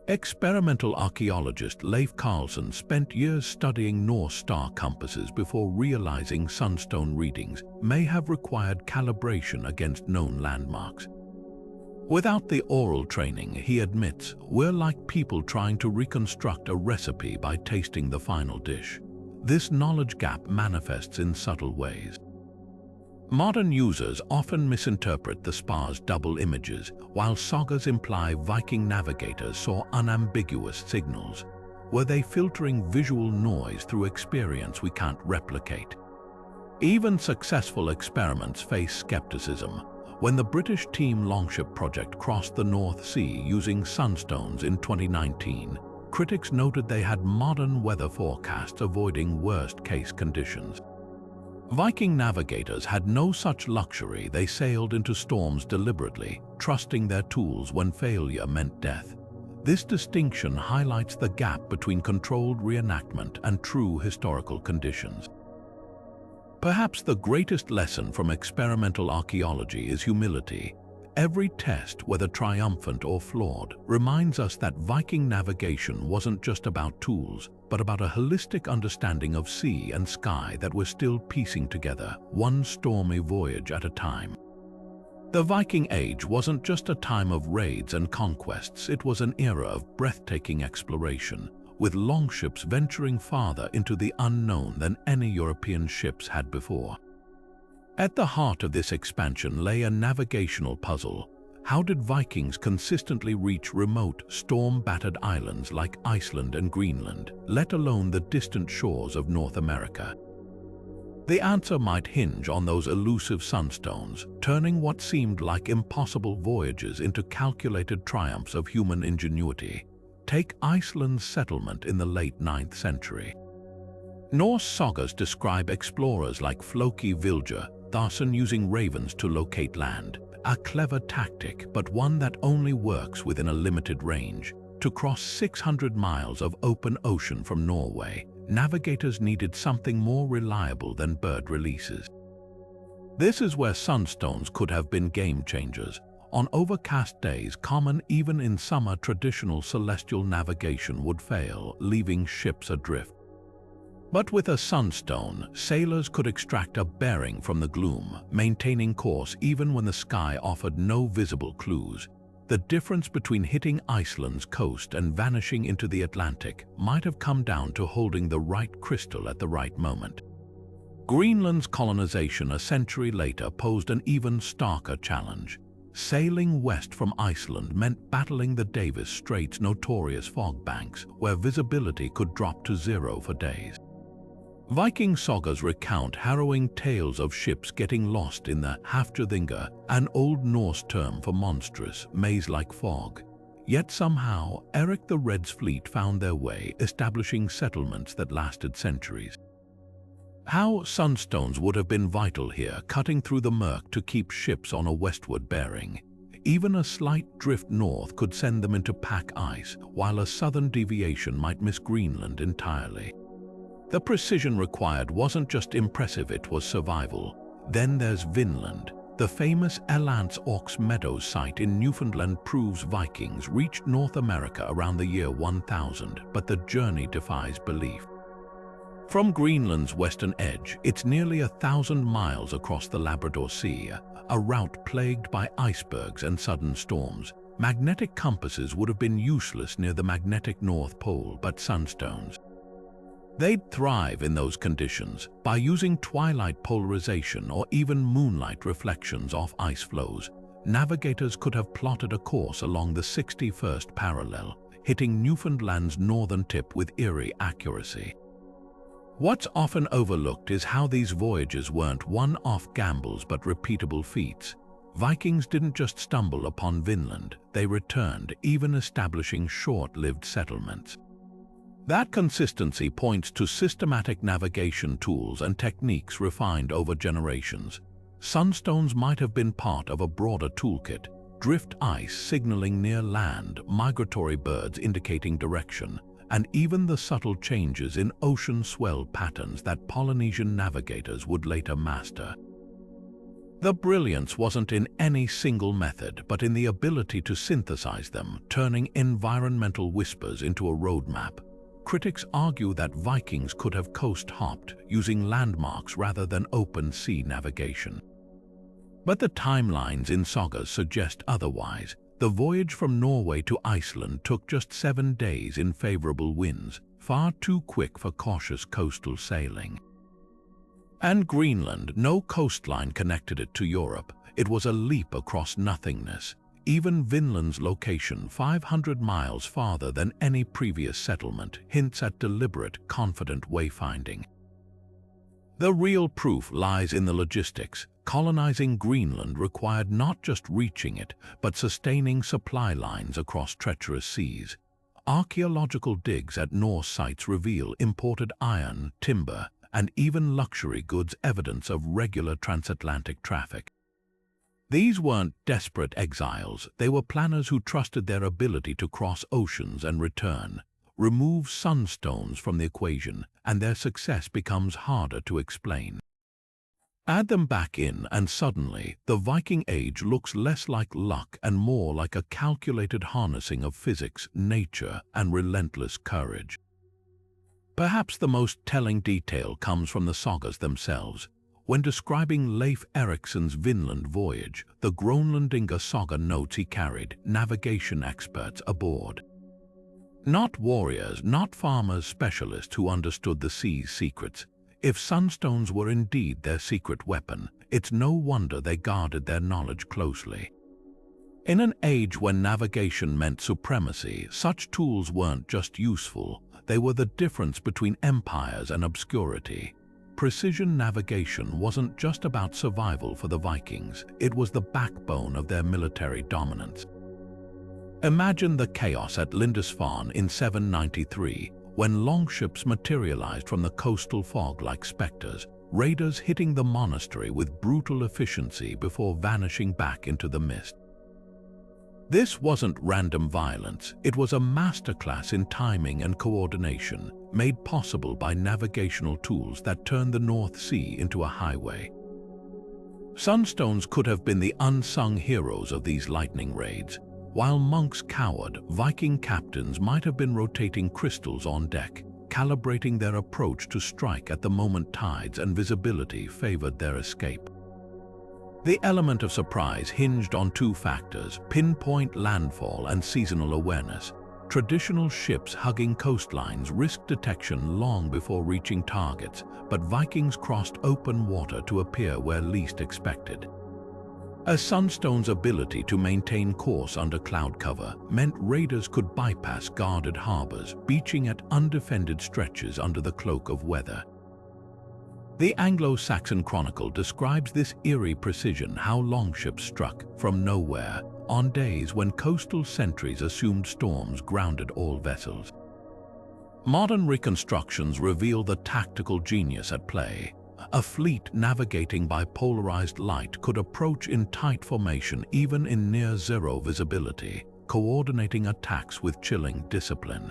Experimental archaeologist Leif Carlson spent years studying Norse star compasses before realizing sunstone readings may have required calibration against known landmarks. Without the oral training, he admits, we're like people trying to reconstruct a recipe by tasting the final dish. This knowledge gap manifests in subtle ways. Modern users often misinterpret the Spar's double images, while sagas imply Viking navigators saw unambiguous signals. Were they filtering visual noise through experience we can't replicate? Even successful experiments face skepticism. When the British Team Longship project crossed the North Sea using sunstones in 2019, critics noted they had modern weather forecasts avoiding worst-case conditions. Viking navigators had no such luxury. They sailed into storms deliberately, trusting their tools when failure meant death. This distinction highlights the gap between controlled reenactment and true historical conditions. Perhaps the greatest lesson from experimental archaeology is humility. Every test, whether triumphant or flawed, reminds us that Viking navigation wasn't just about tools, but about a holistic understanding of sea and sky that we're still piecing together, one stormy voyage at a time. The Viking Age wasn't just a time of raids and conquests, it was an era of breathtaking exploration, with longships venturing farther into the unknown than any European ships had before. At the heart of this expansion lay a navigational puzzle. How did Vikings consistently reach remote, storm-battered islands like Iceland and Greenland, let alone the distant shores of North America? The answer might hinge on those elusive sunstones, turning what seemed like impossible voyages into calculated triumphs of human ingenuity. Take Iceland's settlement in the late 9th century. Norse sagas describe explorers like Floki Vilja, Þáttr using ravens to locate land, a clever tactic but one that only works within a limited range. To cross 600 miles of open ocean from Norway, navigators needed something more reliable than bird releases. This is where sunstones could have been game changers. On overcast days, common even in summer, traditional celestial navigation would fail, leaving ships adrift. But with a sunstone, sailors could extract a bearing from the gloom, maintaining course even when the sky offered no visible clues. The difference between hitting Iceland's coast and vanishing into the Atlantic might have come down to holding the right crystal at the right moment. Greenland's colonization a century later posed an even starker challenge. Sailing west from Iceland meant battling the Davis Strait's notorious fog banks, where visibility could drop to zero for days. Viking sagas recount harrowing tales of ships getting lost in the Hafjörðingar, an Old Norse term for monstrous, maze-like fog. Yet somehow, Eric the Red's fleet found their way, establishing settlements that lasted centuries. How sunstones would have been vital here, cutting through the murk to keep ships on a westward bearing. Even a slight drift north could send them into pack ice, while a southern deviation might miss Greenland entirely. The precision required wasn't just impressive, it was survival. Then there's Vinland, The famous Elance Ox Meadows site in Newfoundland proves Vikings reached North America around the year 1000, but the journey defies belief. From Greenland's western edge, it's nearly 1,000 miles across the Labrador Sea, a route plagued by icebergs and sudden storms. Magnetic compasses would have been useless near the magnetic North Pole, but sunstones. They'd thrive in those conditions by using twilight polarization or even moonlight reflections off ice floes. Navigators could have plotted a course along the 61st parallel, hitting Newfoundland's northern tip with eerie accuracy. What's often overlooked is how these voyages weren't one-off gambles but repeatable feats. Vikings didn't just stumble upon Vinland, they returned, even establishing short-lived settlements. That consistency points to systematic navigation tools and techniques refined over generations. Sunstones might have been part of a broader toolkit: drift ice signaling near land, migratory birds indicating direction, and even the subtle changes in ocean swell patterns that Polynesian navigators would later master. The brilliance wasn't in any single method, but in the ability to synthesize them, turning environmental whispers into a roadmap. Critics argue that Vikings could have coast-hopped, using landmarks rather than open-sea navigation. But the timelines in sagas suggest otherwise. The voyage from Norway to Iceland took just 7 days in favorable winds, far too quick for cautious coastal sailing. And Greenland, no coastline connected it to Europe. It was a leap across nothingness. Even Vinland's location, 500 miles farther than any previous settlement, hints at deliberate, confident wayfinding. The real proof lies in the logistics. Colonizing Greenland required not just reaching it, but sustaining supply lines across treacherous seas. Archaeological digs at Norse sites reveal imported iron, timber, and even luxury goods, evidence of regular transatlantic traffic. These weren't desperate exiles, they were planners who trusted their ability to cross oceans and return. Remove sunstones from the equation, and their success becomes harder to explain. Add them back in, and suddenly, the Viking Age looks less like luck and more like a calculated harnessing of physics, nature, and relentless courage. Perhaps the most telling detail comes from the sagas themselves. When describing Leif Erikson's Vinland voyage, the Grönlandinga saga notes he carried navigation experts aboard. Not warriors, not farmers, specialists who understood the sea's secrets. If sunstones were indeed their secret weapon, it's no wonder they guarded their knowledge closely. In an age when navigation meant supremacy, such tools weren't just useful, they were the difference between empires and obscurity. Precision navigation wasn't just about survival for the Vikings, it was the backbone of their military dominance. Imagine the chaos at Lindisfarne in 793, when longships materialized from the coastal fog like specters, raiders hitting the monastery with brutal efficiency before vanishing back into the mist. This wasn't random violence, it was a masterclass in timing and coordination, made possible by navigational tools that turned the North Sea into a highway. Sunstones could have been the unsung heroes of these lightning raids. While monks cowered, Viking captains might have been rotating crystals on deck, calibrating their approach to strike at the moment tides and visibility favored their escape. The element of surprise hinged on 2 factors: pinpoint landfall and seasonal awareness. Traditional ships hugging coastlines risked detection long before reaching targets, but Vikings crossed open water to appear where least expected. A sunstone's ability to maintain course under cloud cover meant raiders could bypass guarded harbors, beaching at undefended stretches under the cloak of weather. The Anglo-Saxon Chronicle describes this eerie precision: how longships struck from nowhere on days when coastal sentries assumed storms grounded all vessels. Modern reconstructions reveal the tactical genius at play. A fleet navigating by polarized light could approach in tight formation even in near-zero visibility, coordinating attacks with chilling discipline.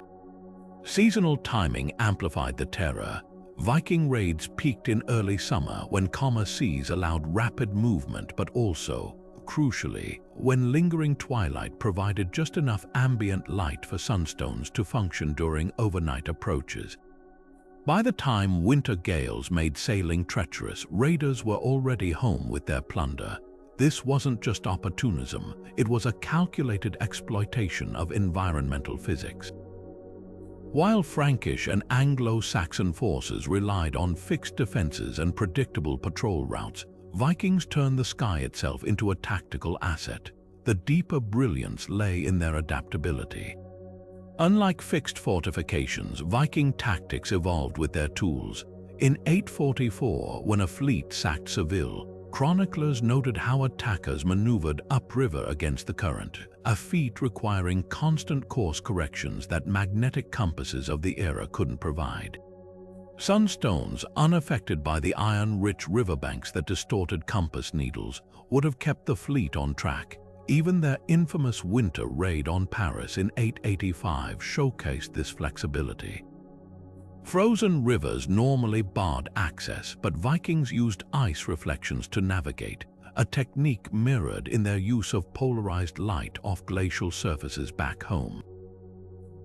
Seasonal timing amplified the terror. Viking raids peaked in early summer when calmer seas allowed rapid movement, but also, crucially, when lingering twilight provided just enough ambient light for sunstones to function during overnight approaches. By the time winter gales made sailing treacherous, raiders were already home with their plunder. This wasn't just opportunism, it was a calculated exploitation of environmental physics. While Frankish and Anglo-Saxon forces relied on fixed defenses and predictable patrol routes, Vikings turned the sky itself into a tactical asset. The deeper brilliance lay in their adaptability. Unlike fixed fortifications, Viking tactics evolved with their tools. In 844, when a fleet sacked Seville, chroniclers noted how attackers maneuvered upriver against the current, a feat requiring constant course corrections that magnetic compasses of the era couldn't provide. Sunstones, unaffected by the iron-rich riverbanks that distorted compass needles, would have kept the fleet on track. Even their infamous winter raid on Paris in 885 showcased this flexibility. Frozen rivers normally barred access, but Vikings used ice reflections to navigate, a technique mirrored in their use of polarized light off glacial surfaces back home.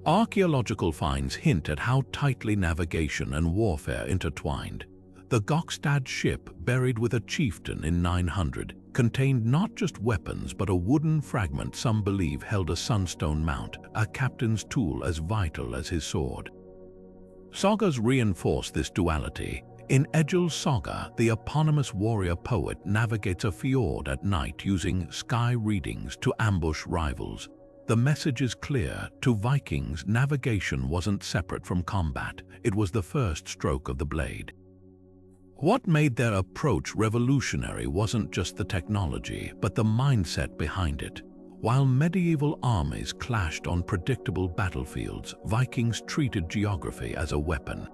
Archaeological finds hint at how tightly navigation and warfare intertwined. The Gokstad ship, buried with a chieftain in 900, contained not just weapons but a wooden fragment some believe held a sunstone mount, a captain's tool as vital as his sword. Sagas reinforce this duality. In Egil's saga, the eponymous warrior poet navigates a fjord at night using sky readings to ambush rivals. The message is clear: to Vikings, navigation wasn't separate from combat, it was the first stroke of the blade. What made their approach revolutionary wasn't just the technology, but the mindset behind it. While medieval armies clashed on predictable battlefields, Vikings treated geography as a weapon.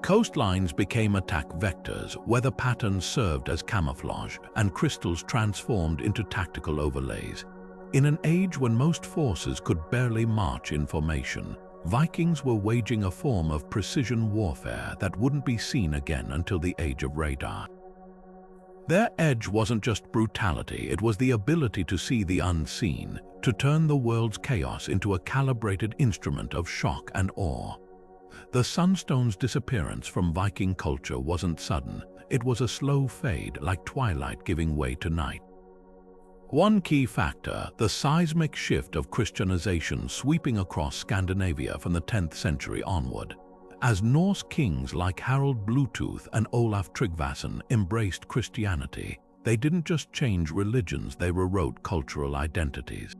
Coastlines became attack vectors, weather patterns served as camouflage, and crystals transformed into tactical overlays. In an age when most forces could barely march in formation, Vikings were waging a form of precision warfare that wouldn't be seen again until the age of radar. Their edge wasn't just brutality, it was the ability to see the unseen, to turn the world's chaos into a calibrated instrument of shock and awe. The Sunstones' disappearance from Viking culture wasn't sudden, it was a slow fade, like twilight giving way to night. One key factor, the seismic shift of Christianization sweeping across Scandinavia from the 10th century onward. As Norse kings like Harald Bluetooth and Olaf Tryggvason embraced Christianity, they didn't just change religions, they rewrote cultural identities.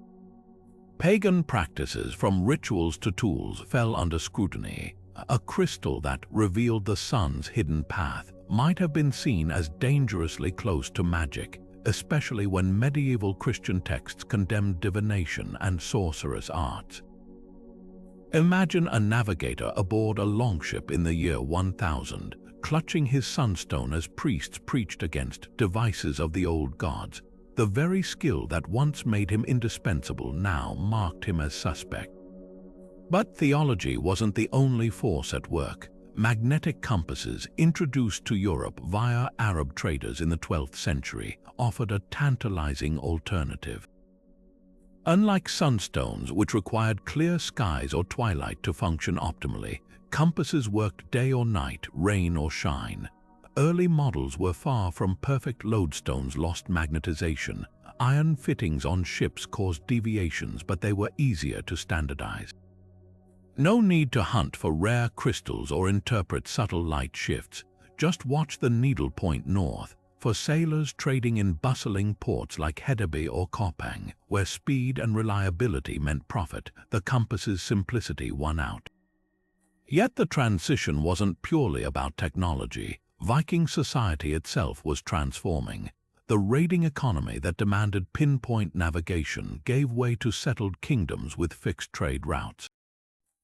Pagan practices, from rituals to tools, fell under scrutiny. A crystal that revealed the sun's hidden path might have been seen as dangerously close to magic, especially when medieval Christian texts condemned divination and sorcerous arts. Imagine a navigator aboard a longship in the year 1000, clutching his sunstone as priests preached against devices of the old gods. The very skill that once made him indispensable now marked him as suspect. But theology wasn't the only force at work. Magnetic compasses, introduced to Europe via Arab traders in the 12th century, offered a tantalizing alternative. Unlike sunstones, which required clear skies or twilight to function optimally, compasses worked day or night, rain or shine. Early models were far from perfect. Lodestones lost magnetization. Iron fittings on ships caused deviations, but they were easier to standardize. No need to hunt for rare crystals or interpret subtle light shifts. Just watch the needle point north. For sailors trading in bustling ports like Hedeby or Koppang, where speed and reliability meant profit, the compass's simplicity won out. Yet the transition wasn't purely about technology. Viking society itself was transforming. The raiding economy that demanded pinpoint navigation gave way to settled kingdoms with fixed trade routes.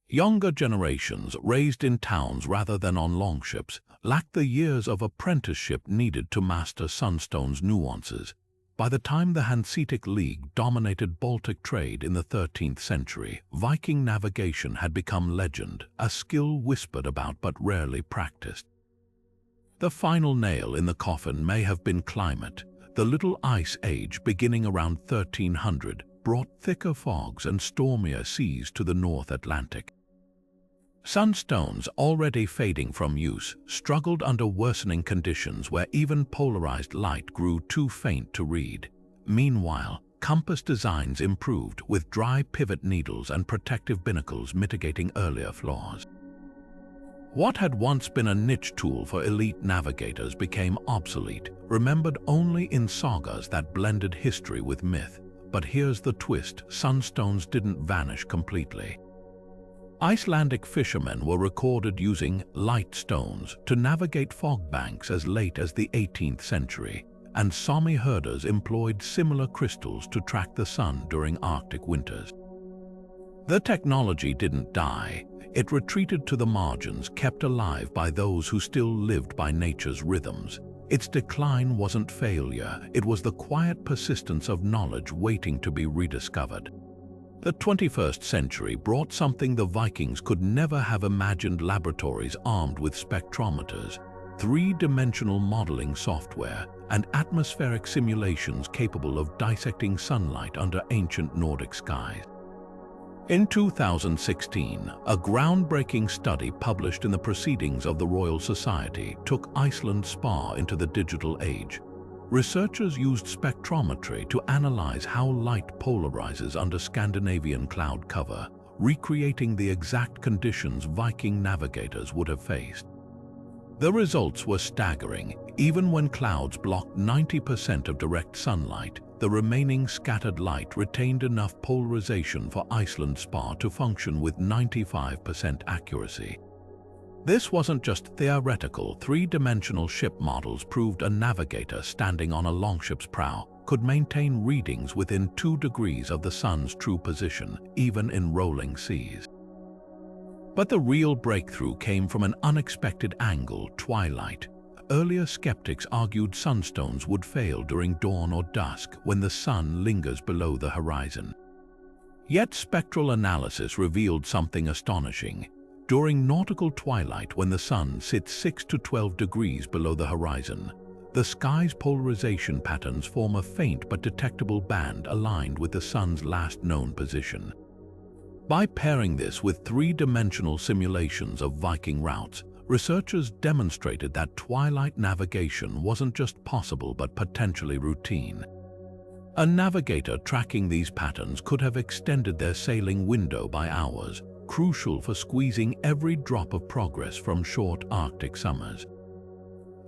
Younger generations, raised in towns rather than on longships, lacked the years of apprenticeship needed to master Sunstone's nuances. By the time the Hanseatic League dominated Baltic trade in the 13th century, Viking navigation had become legend, a skill whispered about but rarely practiced. The final nail in the coffin may have been climate. The Little Ice Age, beginning around 1300, brought thicker fogs and stormier seas to the North Atlantic. Sunstones, already fading from use, struggled under worsening conditions where even polarized light grew too faint to read. Meanwhile, compass designs improved, with dry pivot needles and protective binnacles mitigating earlier flaws. What had once been a niche tool for elite navigators became obsolete, remembered only in sagas that blended history with myth. But here's the twist: sunstones didn't vanish completely. Icelandic fishermen were recorded using light stones to navigate fog banks as late as the 18th century, and Sami herders employed similar crystals to track the sun during Arctic winters. The technology didn't die. It retreated to the margins, kept alive by those who still lived by nature's rhythms. Its decline wasn't failure, it was the quiet persistence of knowledge waiting to be rediscovered. The 21st century brought something the Vikings could never have imagined: laboratories armed with spectrometers, three-dimensional modeling software, and atmospheric simulations capable of dissecting sunlight under ancient Nordic skies. In 2016, a groundbreaking study published in the Proceedings of the Royal Society took Iceland's Spar into the digital age. Researchers used spectrometry to analyze how light polarizes under Scandinavian cloud cover, recreating the exact conditions Viking navigators would have faced. The results were staggering. Even when clouds blocked 90% of direct sunlight, the remaining scattered light retained enough polarization for Iceland's Spar to function with 95% accuracy. This wasn't just theoretical. Three-dimensional ship models proved a navigator standing on a longship's prow could maintain readings within 2 degrees of the sun's true position, even in rolling seas. But the real breakthrough came from an unexpected angle: twilight. Earlier skeptics argued sunstones would fail during dawn or dusk, when the sun lingers below the horizon. Yet spectral analysis revealed something astonishing. During nautical twilight, when the sun sits 6 to 12 degrees below the horizon, the sky's polarization patterns form a faint but detectable band aligned with the sun's last known position. By pairing this with three-dimensional simulations of Viking routes, researchers demonstrated that twilight navigation wasn't just possible but potentially routine. A navigator tracking these patterns could have extended their sailing window by hours, crucial for squeezing every drop of progress from short Arctic summers.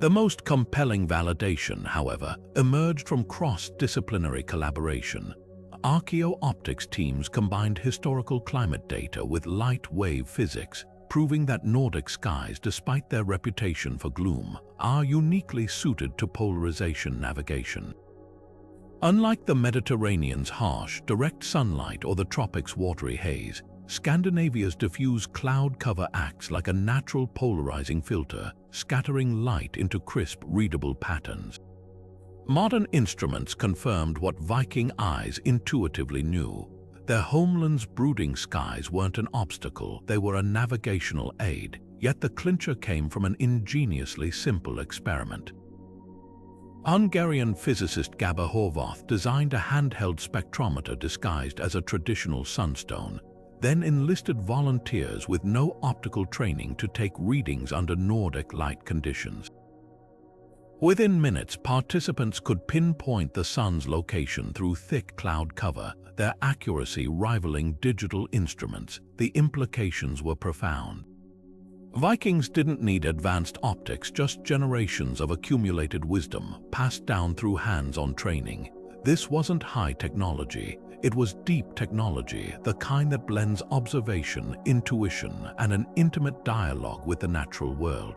The most compelling validation, however, emerged from cross-disciplinary collaboration. Archaeoptics teams combined historical climate data with light-wave physics, proving that Nordic skies, despite their reputation for gloom, are uniquely suited to polarization navigation. Unlike the Mediterranean's harsh, direct sunlight or the tropics' watery haze, Scandinavia's diffuse cloud cover acts like a natural polarizing filter, scattering light into crisp, readable patterns. Modern instruments confirmed what Viking eyes intuitively knew. Their homeland's brooding skies weren't an obstacle, they were a navigational aid, yet the clincher came from an ingeniously simple experiment. Hungarian physicist Gábor Horváth designed a handheld spectrometer disguised as a traditional sunstone, then enlisted volunteers with no optical training to take readings under Nordic light conditions. Within minutes, participants could pinpoint the sun's location through thick cloud cover, their accuracy rivaling digital instruments. The implications were profound. Vikings didn't need advanced optics, just generations of accumulated wisdom passed down through hands-on training. This wasn't high technology. It was deep technology, the kind that blends observation, intuition, and an intimate dialogue with the natural world.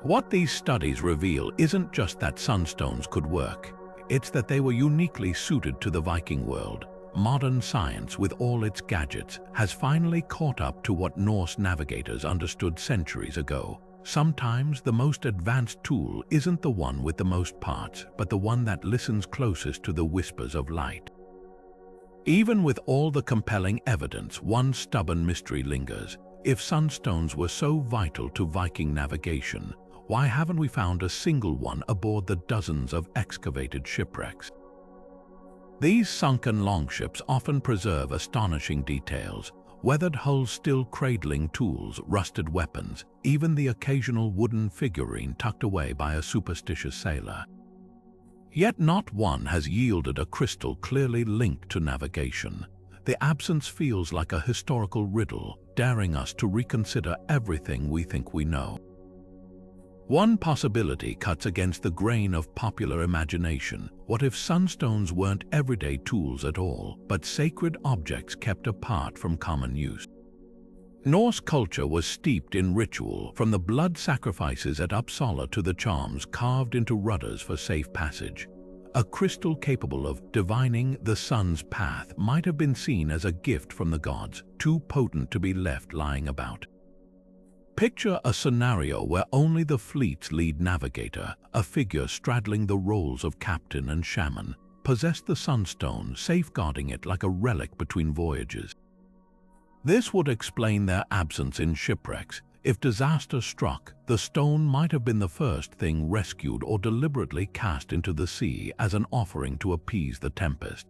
What these studies reveal isn't just that sunstones could work, it's that they were uniquely suited to the Viking world. Modern science, with all its gadgets, has finally caught up to what Norse navigators understood centuries ago. Sometimes the most advanced tool isn't the one with the most parts, but the one that listens closest to the whispers of light. Even with all the compelling evidence, one stubborn mystery lingers. If sunstones were so vital to Viking navigation, why haven't we found a single one aboard the dozens of excavated shipwrecks? These sunken longships often preserve astonishing details, weathered hulls still cradling tools, rusted weapons, even the occasional wooden figurine tucked away by a superstitious sailor. Yet not one has yielded a crystal clearly linked to navigation. The absence feels like a historical riddle, daring us to reconsider everything we think we know. One possibility cuts against the grain of popular imagination. What if sunstones weren't everyday tools at all, but sacred objects kept apart from common use? Norse culture was steeped in ritual, from the blood sacrifices at Uppsala to the charms carved into rudders for safe passage. A crystal capable of divining the sun's path might have been seen as a gift from the gods, too potent to be left lying about. Picture a scenario where only the fleet's lead navigator, a figure straddling the roles of captain and shaman, possessed the sunstone, safeguarding it like a relic between voyages. This would explain their absence in shipwrecks. If disaster struck, the stone might have been the first thing rescued or deliberately cast into the sea as an offering to appease the tempest.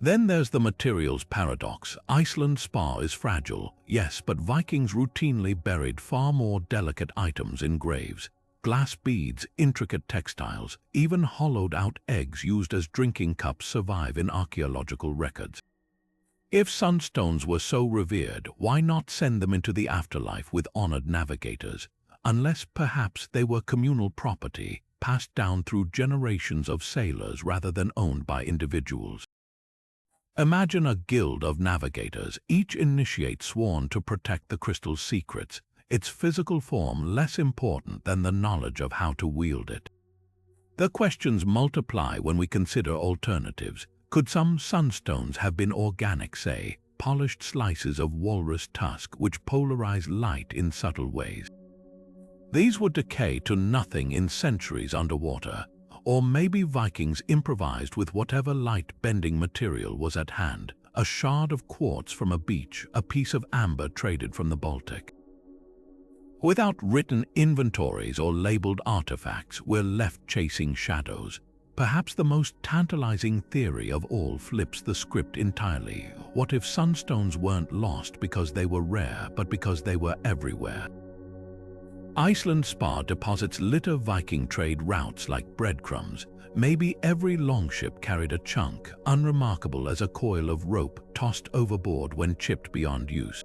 Then there's the materials paradox. Iceland's spar is fragile, yes, but Vikings routinely buried far more delicate items in graves. Glass beads, intricate textiles, even hollowed-out eggs used as drinking cups survive in archaeological records. If sunstones were so revered, why not send them into the afterlife with honored navigators? Unless perhaps they were communal property, passed down through generations of sailors rather than owned by individuals. Imagine a guild of navigators, each initiate sworn to protect the crystal's secrets, its physical form less important than the knowledge of how to wield it. The questions multiply when we consider alternatives. Could some sunstones have been organic, say, polished slices of walrus tusk which polarize light in subtle ways? These would decay to nothing in centuries underwater. Or maybe Vikings improvised with whatever light-bending material was at hand, a shard of quartz from a beach, a piece of amber traded from the Baltic. Without written inventories or labeled artifacts, we're left chasing shadows. Perhaps the most tantalizing theory of all flips the script entirely. What if sunstones weren't lost because they were rare, but because they were everywhere? Iceland's spar deposits litter Viking trade routes like breadcrumbs. Maybe every longship carried a chunk, unremarkable as a coil of rope tossed overboard when chipped beyond use.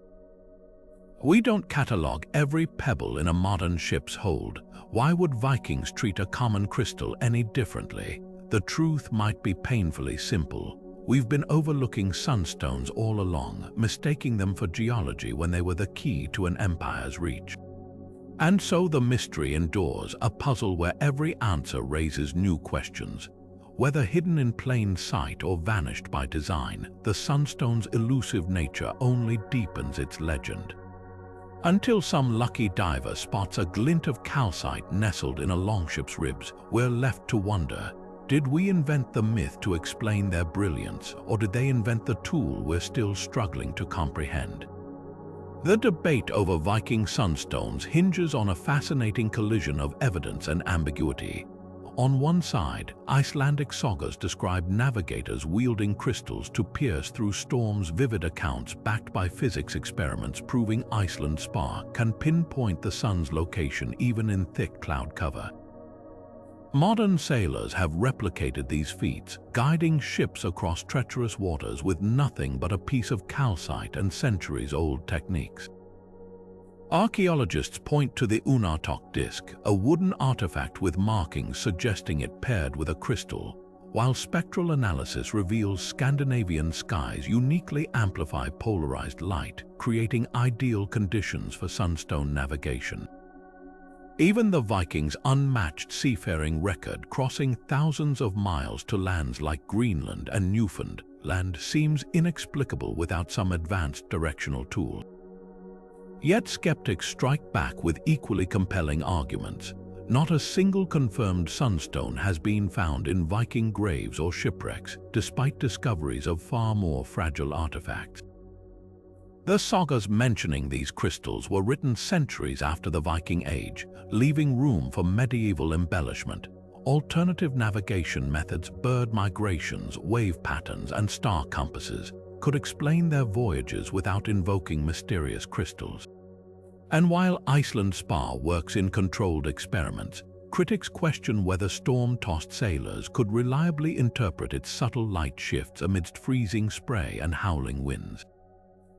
We don't catalogue every pebble in a modern ship's hold. Why would Vikings treat a common crystal any differently? The truth might be painfully simple. We've been overlooking sunstones all along, mistaking them for geology when they were the key to an empire's reach. And so the mystery endures, a puzzle where every answer raises new questions. Whether hidden in plain sight or vanished by design, the sunstone's elusive nature only deepens its legend. Until some lucky diver spots a glint of calcite nestled in a longship's ribs, we're left to wonder, did we invent the myth to explain their brilliance, or did they invent the tool we're still struggling to comprehend? The debate over Viking sunstones hinges on a fascinating collision of evidence and ambiguity. On one side, Icelandic sagas describe navigators wielding crystals to pierce through storms, vivid accounts backed by physics experiments proving Iceland's spar can pinpoint the sun's location even in thick cloud cover. Modern sailors have replicated these feats, guiding ships across treacherous waters with nothing but a piece of calcite and centuries-old techniques. Archaeologists point to the Unartok disk, a wooden artifact with markings suggesting it paired with a crystal, while spectral analysis reveals Scandinavian skies uniquely amplify polarized light, creating ideal conditions for sunstone navigation. Even the Vikings' unmatched seafaring record, crossing thousands of miles to lands like Greenland and Newfoundland, seems inexplicable without some advanced directional tool. Yet skeptics strike back with equally compelling arguments. Not a single confirmed sunstone has been found in Viking graves or shipwrecks, despite discoveries of far more fragile artifacts. The sagas mentioning these crystals were written centuries after the Viking Age, leaving room for medieval embellishment. Alternative navigation methods, bird migrations, wave patterns, and star compasses could explain their voyages without invoking mysterious crystals. And while Iceland Spar works in controlled experiments, critics question whether storm-tossed sailors could reliably interpret its subtle light shifts amidst freezing spray and howling winds.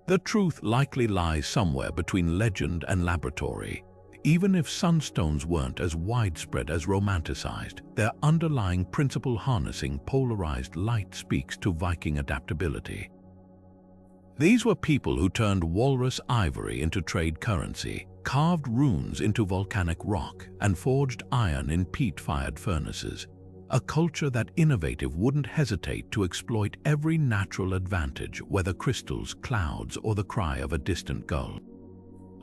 The truth likely lies somewhere between legend and laboratory. Even if sunstones weren't as widespread as romanticized, their underlying principle, harnessing polarized light, speaks to Viking adaptability. These were people who turned walrus ivory into trade currency, carved runes into volcanic rock, and forged iron in peat-fired furnaces. A culture that innovative wouldn't hesitate to exploit every natural advantage, whether crystals, clouds, or the cry of a distant gull.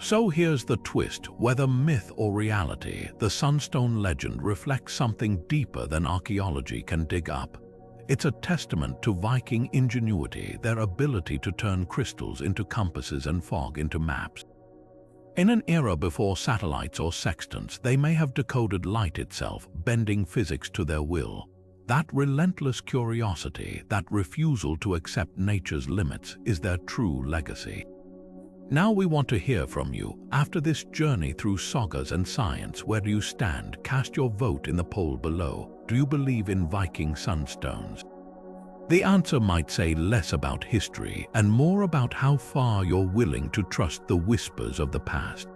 So here's the twist: whether myth or reality, the sunstone legend reflects something deeper than archaeology can dig up. It's a testament to Viking ingenuity, their ability to turn crystals into compasses and fog into maps. In an era before satellites or sextants, they may have decoded light itself, bending physics to their will. That relentless curiosity, that refusal to accept nature's limits, is their true legacy. Now we want to hear from you. After this journey through sagas and science, where do you stand? Cast your vote in the poll below. Do you believe in Viking sunstones? The answer might say less about history and more about how far you're willing to trust the whispers of the past.